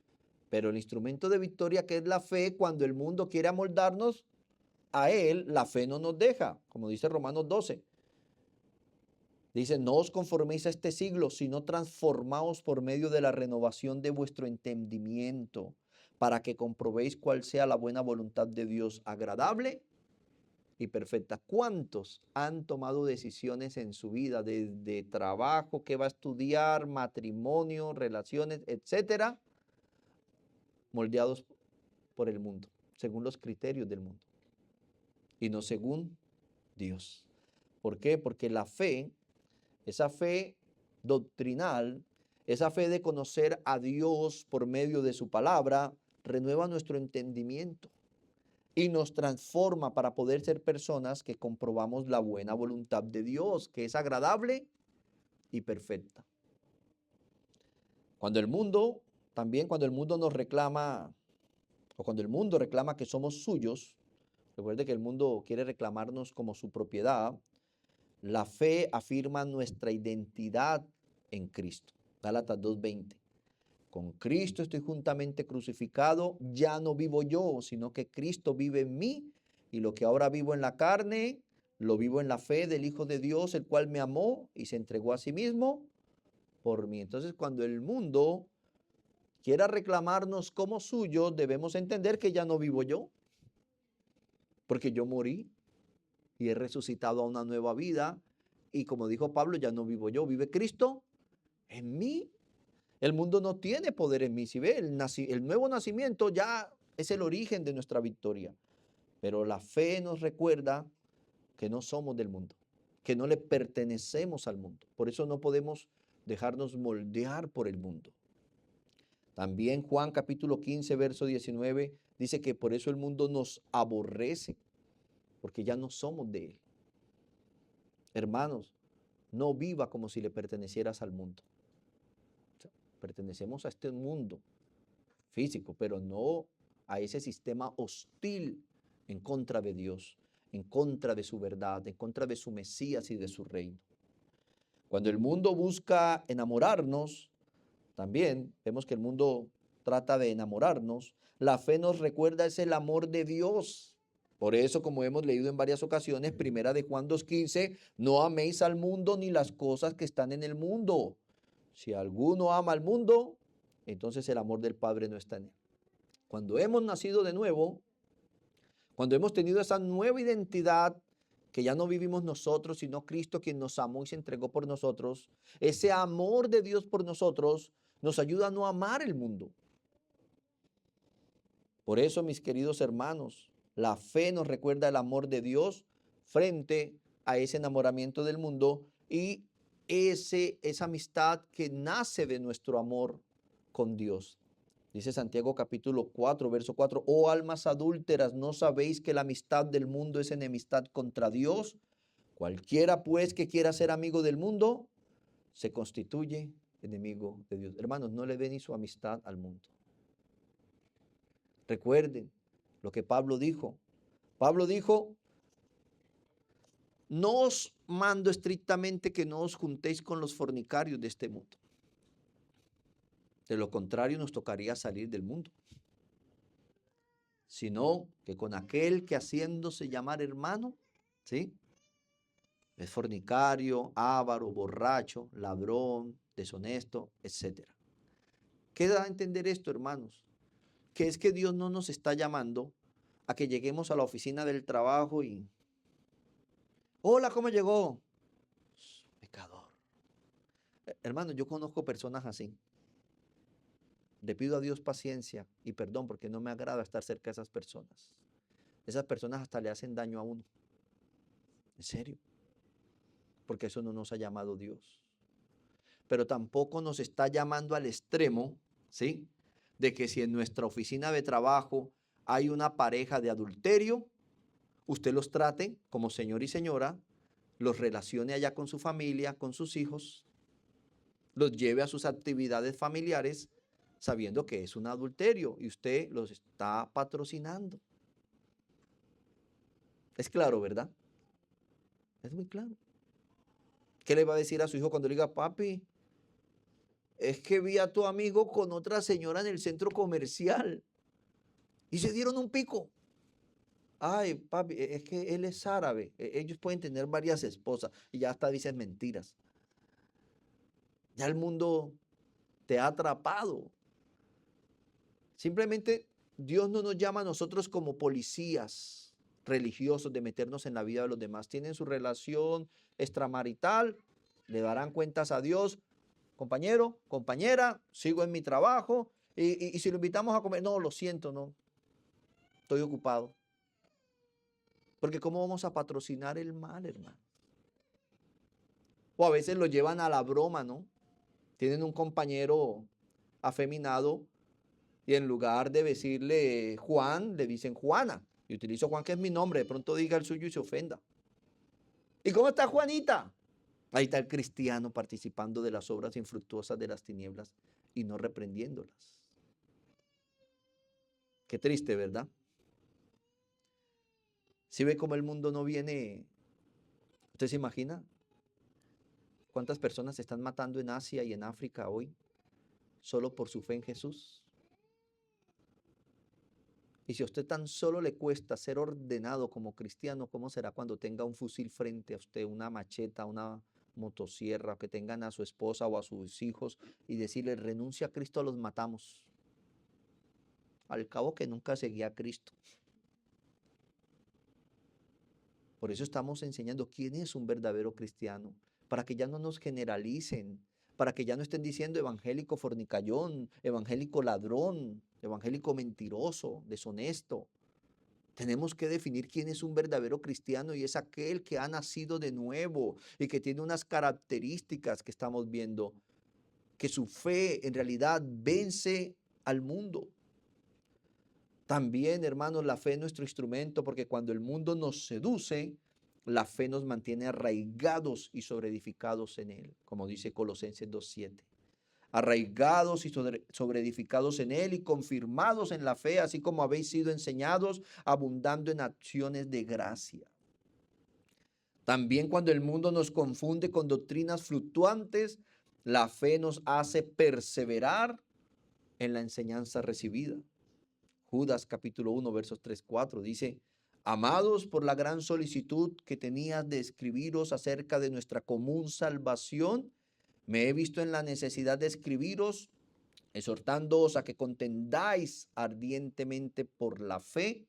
Pero el instrumento de victoria, que es la fe, cuando el mundo quiere amoldarnos a él, la fe no nos deja, como dice Romanos 12. Dice, no os conforméis a este siglo, sino transformaos por medio de la renovación de vuestro entendimiento, para que comprobéis cuál sea la buena voluntad de Dios, agradable y perfecta. ¿Cuántos han tomado decisiones en su vida de trabajo, qué va a estudiar, matrimonio, relaciones, etcétera, moldeados por el mundo, según los criterios del mundo y no según Dios? ¿Por qué? Porque la fe, esa fe doctrinal, esa fe de conocer a Dios por medio de su palabra, renueva nuestro entendimiento y nos transforma para poder ser personas que comprobamos la buena voluntad de Dios, que es agradable y perfecta. Cuando el mundo, también cuando el mundo nos reclama, o cuando el mundo reclama que somos suyos, recuerde que el mundo quiere reclamarnos como su propiedad, la fe afirma nuestra identidad en Cristo. Gálatas 2:20. Con Cristo estoy juntamente crucificado, ya no vivo yo, sino que Cristo vive en mí, y lo que ahora vivo en la carne, lo vivo en la fe del Hijo de Dios, el cual me amó y se entregó a sí mismo por mí. Entonces, cuando el mundo quiera reclamarnos como suyo, debemos entender que ya no vivo yo, porque yo morí y he resucitado a una nueva vida, y como dijo Pablo, ya no vivo yo, vive Cristo en mí. El mundo no tiene poder en mí. Si ve, el nuevo nacimiento ya es el origen de nuestra victoria. Pero la fe nos recuerda que no somos del mundo, que no le pertenecemos al mundo. Por eso no podemos dejarnos moldear por el mundo. También Juan capítulo 15, verso 19, dice que por eso el mundo nos aborrece, porque ya no somos de él. Hermanos, no viva como si le pertenecieras al mundo. Pertenecemos a este mundo físico, pero no a ese sistema hostil en contra de Dios, en contra de su verdad, en contra de su Mesías y de su reino. Cuando el mundo busca enamorarnos, también vemos que el mundo trata de enamorarnos, la fe nos recuerda es el amor de Dios. Por eso, como hemos leído en varias ocasiones, primera de Juan 2:15, no améis al mundo ni las cosas que están en el mundo. Si alguno ama al mundo, entonces el amor del Padre no está en él. Cuando hemos nacido de nuevo, cuando hemos tenido esa nueva identidad, que ya no vivimos nosotros, sino Cristo quien nos amó y se entregó por nosotros, ese amor de Dios por nosotros nos ayuda a no amar el mundo. Por eso, mis queridos hermanos, la fe nos recuerda el amor de Dios frente a ese enamoramiento del mundo y esa amistad que nace de nuestro amor con Dios. Dice Santiago capítulo 4, verso 4, oh almas adúlteras, ¿no sabéis que la amistad del mundo es enemistad contra Dios? Cualquiera pues que quiera ser amigo del mundo, se constituye enemigo de Dios. Hermanos, no le den ni su amistad al mundo. Recuerden lo que Pablo dijo. Pablo dijo, no os mando estrictamente que no os juntéis con los fornicarios de este mundo. De lo contrario, nos tocaría salir del mundo. Sino que con aquel que haciéndose llamar hermano, ¿sí?, es fornicario, avaro, borracho, ladrón, deshonesto, etc. ¿Qué da a entender esto, hermanos? Que es que Dios no nos está llamando a que lleguemos a la oficina del trabajo y, hola, ¿cómo llegó? Pecador. Hermano, yo conozco personas así. Le pido a Dios paciencia y perdón porque no me agrada estar cerca de esas personas. Esas personas hasta le hacen daño a uno. En serio. Porque eso no nos ha llamado Dios. Pero tampoco nos está llamando al extremo, ¿sí?, de que si en nuestra oficina de trabajo hay una pareja de adulterio, usted los trate como señor y señora, los relacione allá con su familia, con sus hijos, los lleve a sus actividades familiares, sabiendo que es un adulterio y usted los está patrocinando. Es claro, ¿verdad? Es muy claro. ¿Qué le va a decir a su hijo cuando le diga, papi, es que vi a tu amigo con otra señora en el centro comercial y se dieron un pico? Ay, papi, es que él es árabe. Ellos pueden tener varias esposas y ya hasta dicen mentiras. Ya el mundo te ha atrapado. Simplemente Dios no nos llama a nosotros como policías religiosos de meternos en la vida de los demás. Tienen su relación extramarital, le darán cuentas a Dios. Compañero, compañera, sigo en mi trabajo y si lo invitamos a comer, no, lo siento, no, estoy ocupado. Porque ¿cómo vamos a patrocinar el mal, hermano? O a veces lo llevan a la broma, ¿no? Tienen un compañero afeminado y en lugar de decirle Juan, le dicen Juana. Y utilizo Juan, que es mi nombre, de pronto diga el suyo y se ofenda. ¿Y cómo está Juanita? Ahí está el cristiano participando de las obras infructuosas de las tinieblas y no reprendiéndolas. Qué triste, ¿verdad? Si ve cómo el mundo no viene, ¿usted se imagina cuántas personas se están matando en Asia y en África hoy solo por su fe en Jesús? Y si a usted tan solo le cuesta ser ordenado como cristiano, ¿cómo será cuando tenga un fusil frente a usted, una macheta, una motosierra, que tengan a su esposa o a sus hijos y decirle, renuncia a Cristo, los matamos? Al cabo que nunca seguía a Cristo. Por eso estamos enseñando quién es un verdadero cristiano, para que ya no nos generalicen, para que ya no estén diciendo evangélico fornicallón, evangélico ladrón, evangélico mentiroso, deshonesto. Tenemos que definir quién es un verdadero cristiano y es aquel que ha nacido de nuevo y que tiene unas características que estamos viendo, que su fe en realidad vence al mundo. También, hermanos, la fe es nuestro instrumento porque cuando el mundo nos seduce, la fe nos mantiene arraigados y sobreedificados en él, como dice Colosenses 2:7. Arraigados y sobreedificados en él y confirmados en la fe, así como habéis sido enseñados, abundando en acciones de gracia. También cuando el mundo nos confunde con doctrinas fluctuantes, la fe nos hace perseverar en la enseñanza recibida. Judas capítulo 1, versos 3-4 dice, amados, por la gran solicitud que tenías de escribiros acerca de nuestra común salvación, me he visto en la necesidad de escribiros, exhortándoos a que contendáis ardientemente por la fe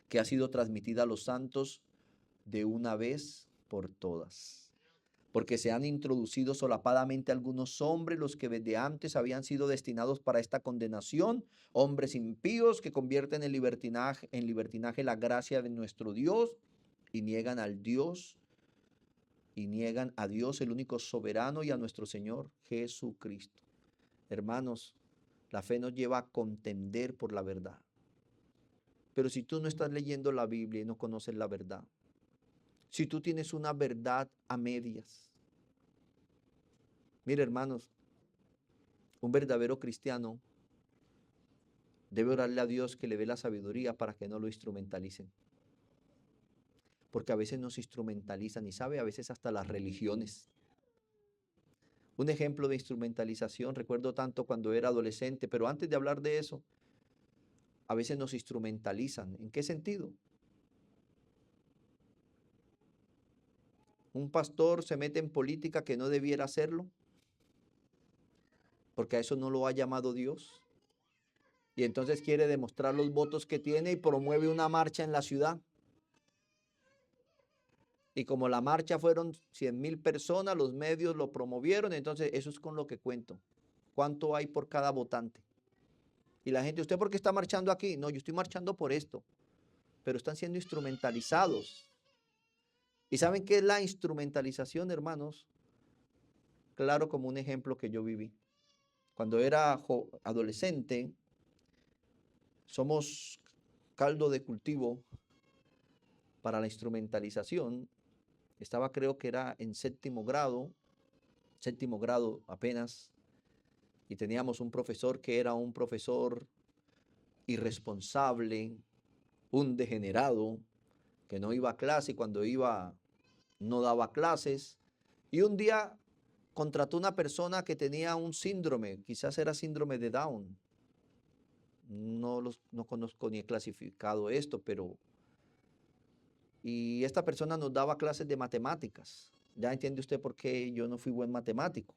que ha sido transmitida a los santos de una vez por todas. Porque se han introducido solapadamente algunos hombres, los que desde antes habían sido destinados para esta condenación, hombres impíos que convierten en libertinaje la gracia de nuestro Dios y niegan al Dios y niegan a Dios, el único soberano, y a nuestro Señor Jesucristo. Hermanos, la fe nos lleva a contender por la verdad. Pero si tú no estás leyendo la Biblia y no conoces la verdad, si tú tienes una verdad a medias, Mire, hermanos, un verdadero cristiano debe orarle a Dios que le dé la sabiduría para que no lo instrumentalicen. Porque a veces nos instrumentalizan y sabe, a veces hasta las religiones. Un ejemplo de instrumentalización, recuerdo tanto cuando era adolescente, pero antes de hablar de eso, a veces nos instrumentalizan. ¿En qué sentido? Un pastor se mete en política que no debiera hacerlo, porque a eso no lo ha llamado Dios. Y entonces quiere demostrar los votos que tiene y promueve una marcha en la ciudad. Y como la marcha fueron 100,000 personas, los medios lo promovieron, entonces eso es con lo que cuento. ¿Cuánto hay por cada votante? Y la gente, ¿usted por qué está marchando aquí? No, yo estoy marchando por esto. Pero están siendo instrumentalizados. ¿Y saben qué es la instrumentalización, hermanos? Claro, como un ejemplo que yo viví. Cuando era adolescente, somos caldo de cultivo para la instrumentalización. Estaba, creo que era en séptimo grado apenas, y teníamos un profesor que era un profesor irresponsable, un degenerado, que no iba a clase y cuando iba no daba clases. Y un día contrató una persona que tenía un síndrome, quizás era síndrome de Down. No conozco ni he clasificado esto, pero... Y esta persona nos daba clases de matemáticas. Ya entiende usted por qué yo no fui buen matemático.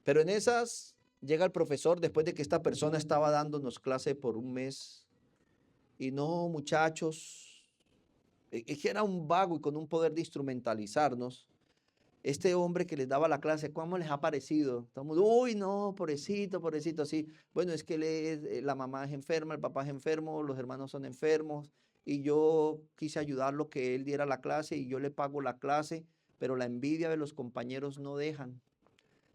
Pero en esas llega el profesor después de que esta persona estaba dándonos clase por un mes. Y no, muchachos, es que era un vago y con un poder de instrumentalizarnos. Este hombre que les daba la clase, ¿cómo les ha parecido? Estamos, uy, no, pobrecito, pobrecito, así. Bueno, es que la mamá es enferma, el papá es enfermo, los hermanos son enfermos, y yo quise ayudarlo que él diera la clase y yo le pago la clase, pero la envidia de los compañeros no dejan.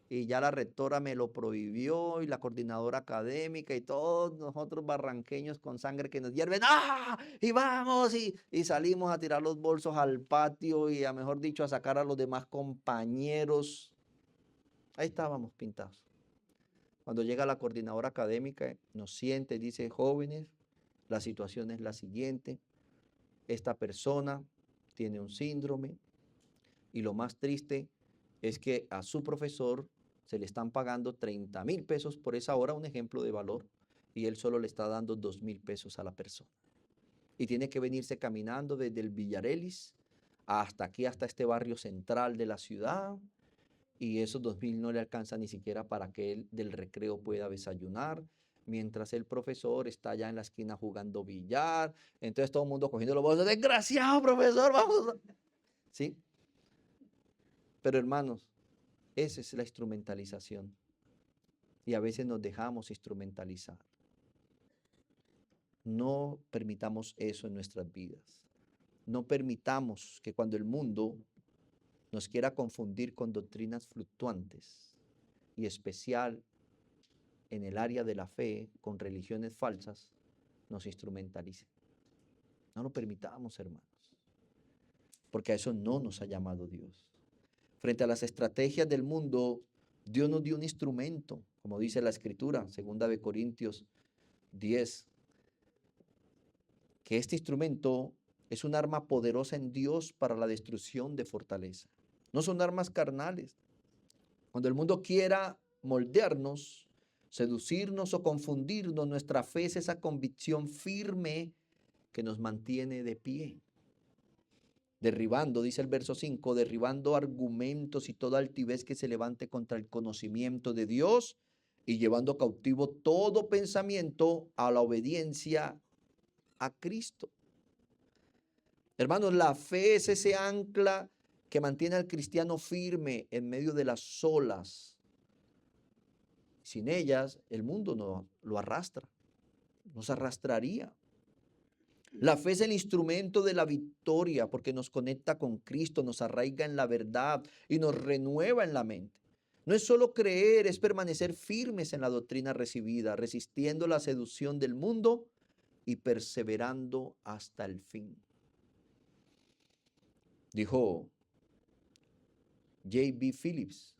Y ya la rectora me lo prohibió y la coordinadora académica y todos nosotros barranqueños con sangre que nos hierve, ¡ah! Y vamos y salimos a tirar los bolsos al patio y a mejor dicho a sacar a los demás compañeros. Ahí estábamos pintados. Cuando llega la coordinadora académica nos siente y dice, jóvenes, la situación es la siguiente, esta persona tiene un síndrome y lo más triste es que a su profesor se le están pagando 30,000 pesos por esa hora, un ejemplo de valor, y él solo le está dando 2,000 pesos a la persona. Y tiene que venirse caminando desde el Villarelis hasta aquí, hasta este barrio central de la ciudad, y esos 2,000 no le alcanzan ni siquiera para que él del recreo pueda desayunar, mientras el profesor está allá en la esquina jugando billar. Entonces todo el mundo cogiendo los bolsos, desgraciado profesor, vamos. ¿Sí? Pero hermanos, esa es la instrumentalización. Y a veces nos dejamos instrumentalizar. No permitamos eso en nuestras vidas. No permitamos que cuando el mundo nos quiera confundir con doctrinas fluctuantes, y especial en el área de la fe, con religiones falsas, nos instrumentalicen. No lo permitamos, hermanos, porque a eso no nos ha llamado Dios. Frente a las estrategias del mundo, Dios nos dio un instrumento, como dice la Escritura, 2 Corintios 10, que este instrumento es un arma poderosa en Dios para la destrucción de fortaleza. No son armas carnales. Cuando el mundo quiera moldearnos, seducirnos o confundirnos, nuestra fe es esa convicción firme que nos mantiene de pie. Derribando, dice el verso 5, derribando argumentos y toda altivez que se levante contra el conocimiento de Dios y llevando cautivo todo pensamiento a la obediencia a Cristo. Hermanos, la fe es ese ancla que mantiene al cristiano firme en medio de las olas. Sin ellas, el mundo no lo arrastra, nos arrastraría. La fe es el instrumento de la victoria porque nos conecta con Cristo, nos arraiga en la verdad y nos renueva en la mente. No es solo creer, es permanecer firmes en la doctrina recibida, resistiendo la seducción del mundo y perseverando hasta el fin. Dijo J.B. Phillips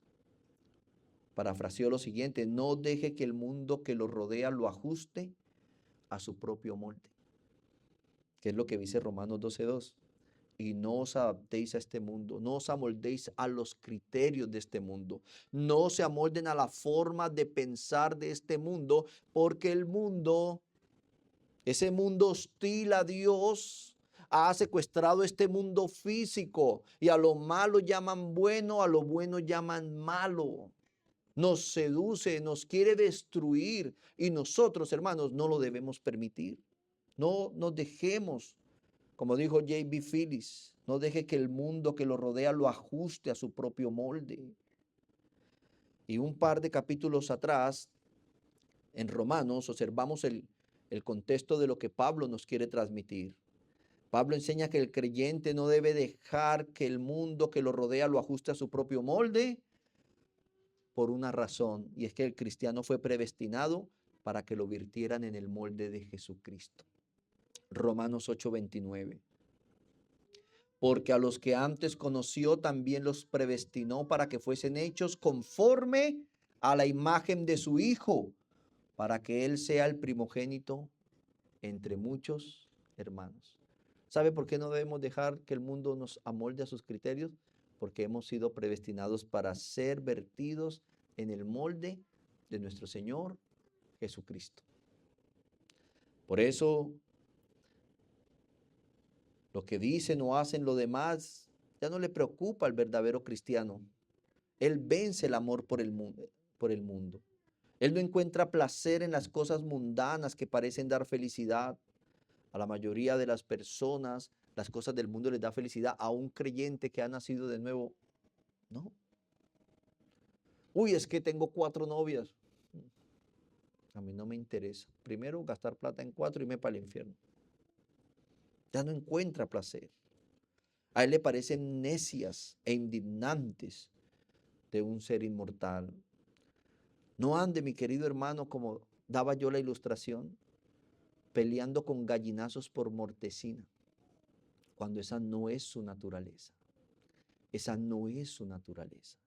parafraseó lo siguiente: no deje que el mundo que lo rodea lo ajuste a su propio molde, que es lo que dice Romanos 12:2. Y no os adaptéis a este mundo, no os amoldéis a los criterios de este mundo, no se amolden a la forma de pensar de este mundo, porque el mundo, ese mundo hostil a Dios, ha secuestrado este mundo físico, y a lo malo llaman bueno, a lo bueno llaman malo. Nos seduce, nos quiere destruir, y nosotros, hermanos, no lo debemos permitir. No nos dejemos, como dijo J.B. Phillips, no deje que el mundo que lo rodea lo ajuste a su propio molde. Y un par de capítulos atrás, en Romanos, observamos el contexto de lo que Pablo nos quiere transmitir. Pablo enseña que el creyente no debe dejar que el mundo que lo rodea lo ajuste a su propio molde por una razón, y es que el cristiano fue predestinado para que lo virtieran en el molde de Jesucristo. Romanos 8:29. Porque a los que antes conoció también los predestinó para que fuesen hechos conforme a la imagen de su Hijo, para que Él sea el primogénito entre muchos hermanos. ¿Sabe por qué no debemos dejar que el mundo nos amolde a sus criterios? Porque hemos sido predestinados para ser vertidos en el molde de nuestro Señor Jesucristo. Por eso, lo que dicen o hacen los demás ya no le preocupa al verdadero cristiano. Él vence el amor por el mundo. Él no encuentra placer en las cosas mundanas que parecen dar felicidad. A la mayoría de las personas, las cosas del mundo les da felicidad. A un creyente que ha nacido de nuevo, no. Uy, es que tengo 4 novias. A mí no me interesa. Primero, gastar plata en 4 y irme para el infierno. Ya no encuentra placer. A él le parecen necias e indignantes de un ser inmortal. No ande, mi querido hermano, como daba yo la ilustración, peleando con gallinazos por mortecina, cuando esa no es su naturaleza. Esa no es su naturaleza.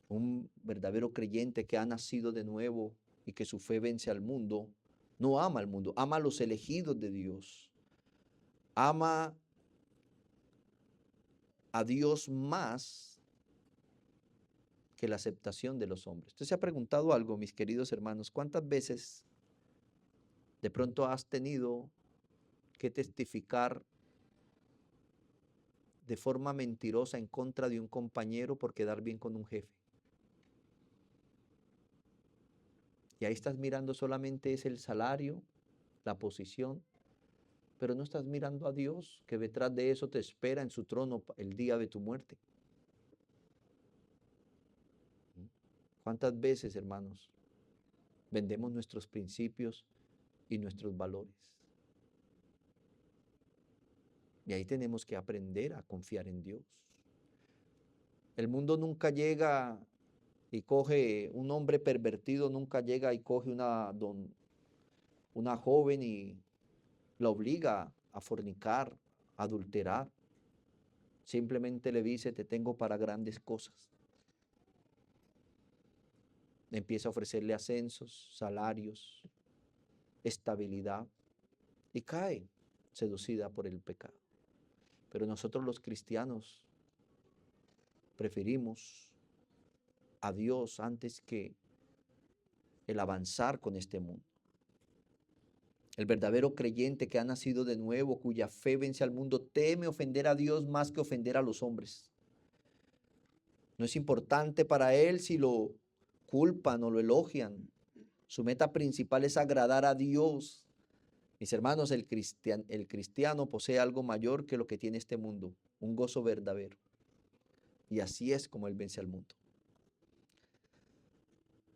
Un verdadero creyente que ha nacido de nuevo y que su fe vence al mundo, no ama al mundo, ama a los elegidos de Dios. Ama a Dios más que la aceptación de los hombres. ¿Usted se ha preguntado algo, mis queridos hermanos? ¿Cuántas veces de pronto has tenido que testificar de forma mentirosa en contra de un compañero por quedar bien con un jefe? Y ahí estás mirando solamente es el salario, la posición, pero no estás mirando a Dios, que detrás de eso te espera en su trono el día de tu muerte. ¿Cuántas veces, hermanos, vendemos nuestros principios y nuestros valores? Y ahí tenemos que aprender a confiar en Dios. El mundo nunca llega y coge, un hombre pervertido nunca llega y coge una joven y la obliga a fornicar, a adulterar. Simplemente le dice, te tengo para grandes cosas. Empieza a ofrecerle ascensos, salarios, estabilidad, y cae seducida por el pecado. Pero nosotros los cristianos preferimos a Dios antes que el avanzar con este mundo. El verdadero creyente que ha nacido de nuevo, cuya fe vence al mundo, teme ofender a Dios más que ofender a los hombres. No es importante para él si lo culpan o lo elogian. Su meta principal es agradar a Dios. Mis hermanos, el cristiano posee algo mayor que lo que tiene este mundo, un gozo verdadero. Y así es como él vence al mundo.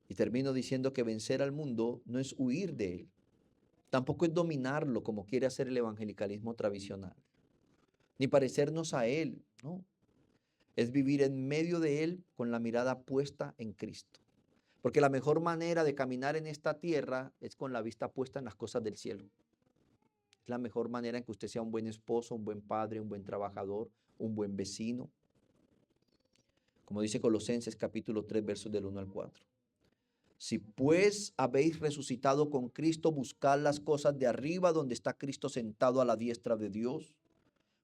Y termino diciendo que vencer al mundo no es huir de él. Tampoco es dominarlo como quiere hacer el evangelicalismo tradicional. Ni parecernos a él, no. Es vivir en medio de él con la mirada puesta en Cristo. Porque la mejor manera de caminar en esta tierra es con la vista puesta en las cosas del cielo. Es la mejor manera en que usted sea un buen esposo, un buen padre, un buen trabajador, un buen vecino. como dice Colosenses capítulo 3, versos del 1 al 4. Si pues habéis resucitado con Cristo, buscad las cosas de arriba, donde está Cristo sentado a la diestra de Dios.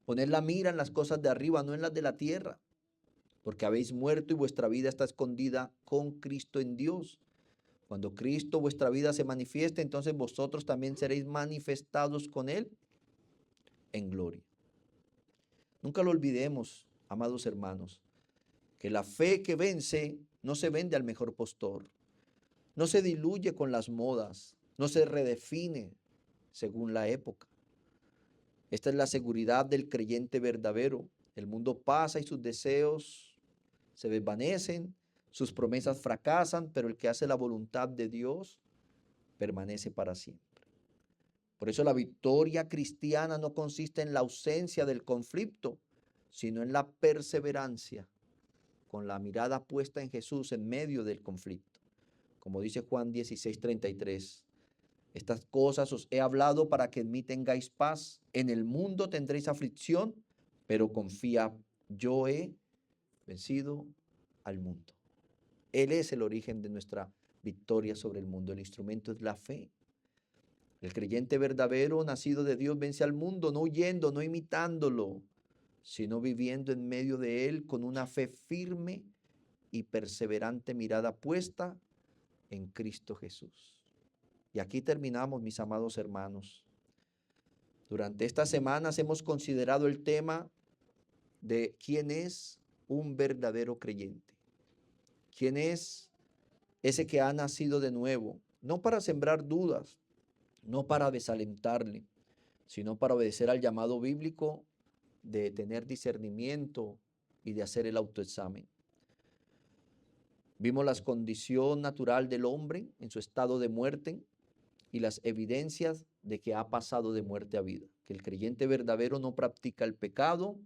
Poned la mira en las cosas de arriba, no en las de la tierra, porque habéis muerto y vuestra vida está escondida con Cristo en Dios. Cuando Cristo vuestra vida se manifieste, entonces vosotros también seréis manifestados con Él en gloria. Nunca lo olvidemos, amados hermanos, que la fe que vence no se vende al mejor postor, no se diluye con las modas, no se redefine según la época. Esta es la seguridad del creyente verdadero. El mundo pasa y sus deseos se desvanecen, sus promesas fracasan, pero el que hace la voluntad de Dios permanece para siempre. Por eso la victoria cristiana no consiste en la ausencia del conflicto, sino en la perseverancia, con la mirada puesta en Jesús en medio del conflicto. Como dice Juan 16:33, estas cosas os he hablado para que en mí tengáis paz. En el mundo tendréis aflicción, pero confía, yo he vencido al mundo. Él es el origen de nuestra victoria sobre el mundo. El instrumento es la fe. El creyente verdadero, nacido de Dios, vence al mundo, no huyendo, no imitándolo, sino viviendo en medio de él con una fe firme y perseverante mirada puesta en Cristo Jesús. Y aquí terminamos, mis amados hermanos. Durante estas semanas hemos considerado el tema de quién es un verdadero creyente. ¿Quién es ese que ha nacido de nuevo? No para sembrar dudas, no para desalentarle, sino para obedecer al llamado bíblico de tener discernimiento y de hacer el autoexamen. Vimos la condición natural del hombre en su estado de muerte y las evidencias de que ha pasado de muerte a vida. Que el creyente verdadero no practica el pecado,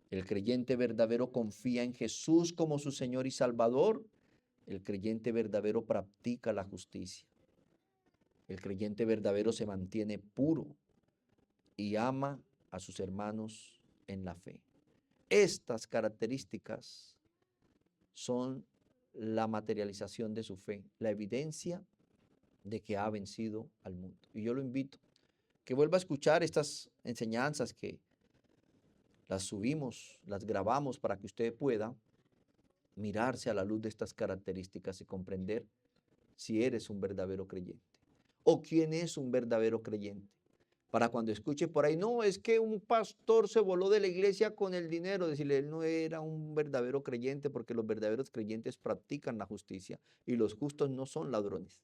el creyente verdadero confía en Jesús como su Señor y Salvador, el creyente verdadero practica la justicia. El creyente verdadero se mantiene puro y ama a sus hermanos en la fe. Estas características son la materialización de su fe, la evidencia de que ha vencido al mundo. Y yo lo invito que vuelva a escuchar estas enseñanzas que las subimos, las grabamos para que usted pueda mirarse a la luz de estas características y comprender si eres un verdadero creyente o quién es un verdadero creyente. Para cuando escuche por ahí, no, es que un pastor se voló de la iglesia con el dinero, decirle, él no era un verdadero creyente, porque los verdaderos creyentes practican la justicia y los justos no son ladrones.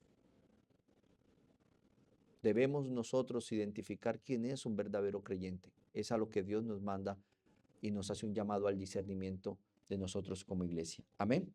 Debemos nosotros identificar quién es un verdadero creyente. Es a lo que Dios nos manda y nos hace un llamado al discernimiento de nosotros como iglesia. Amén.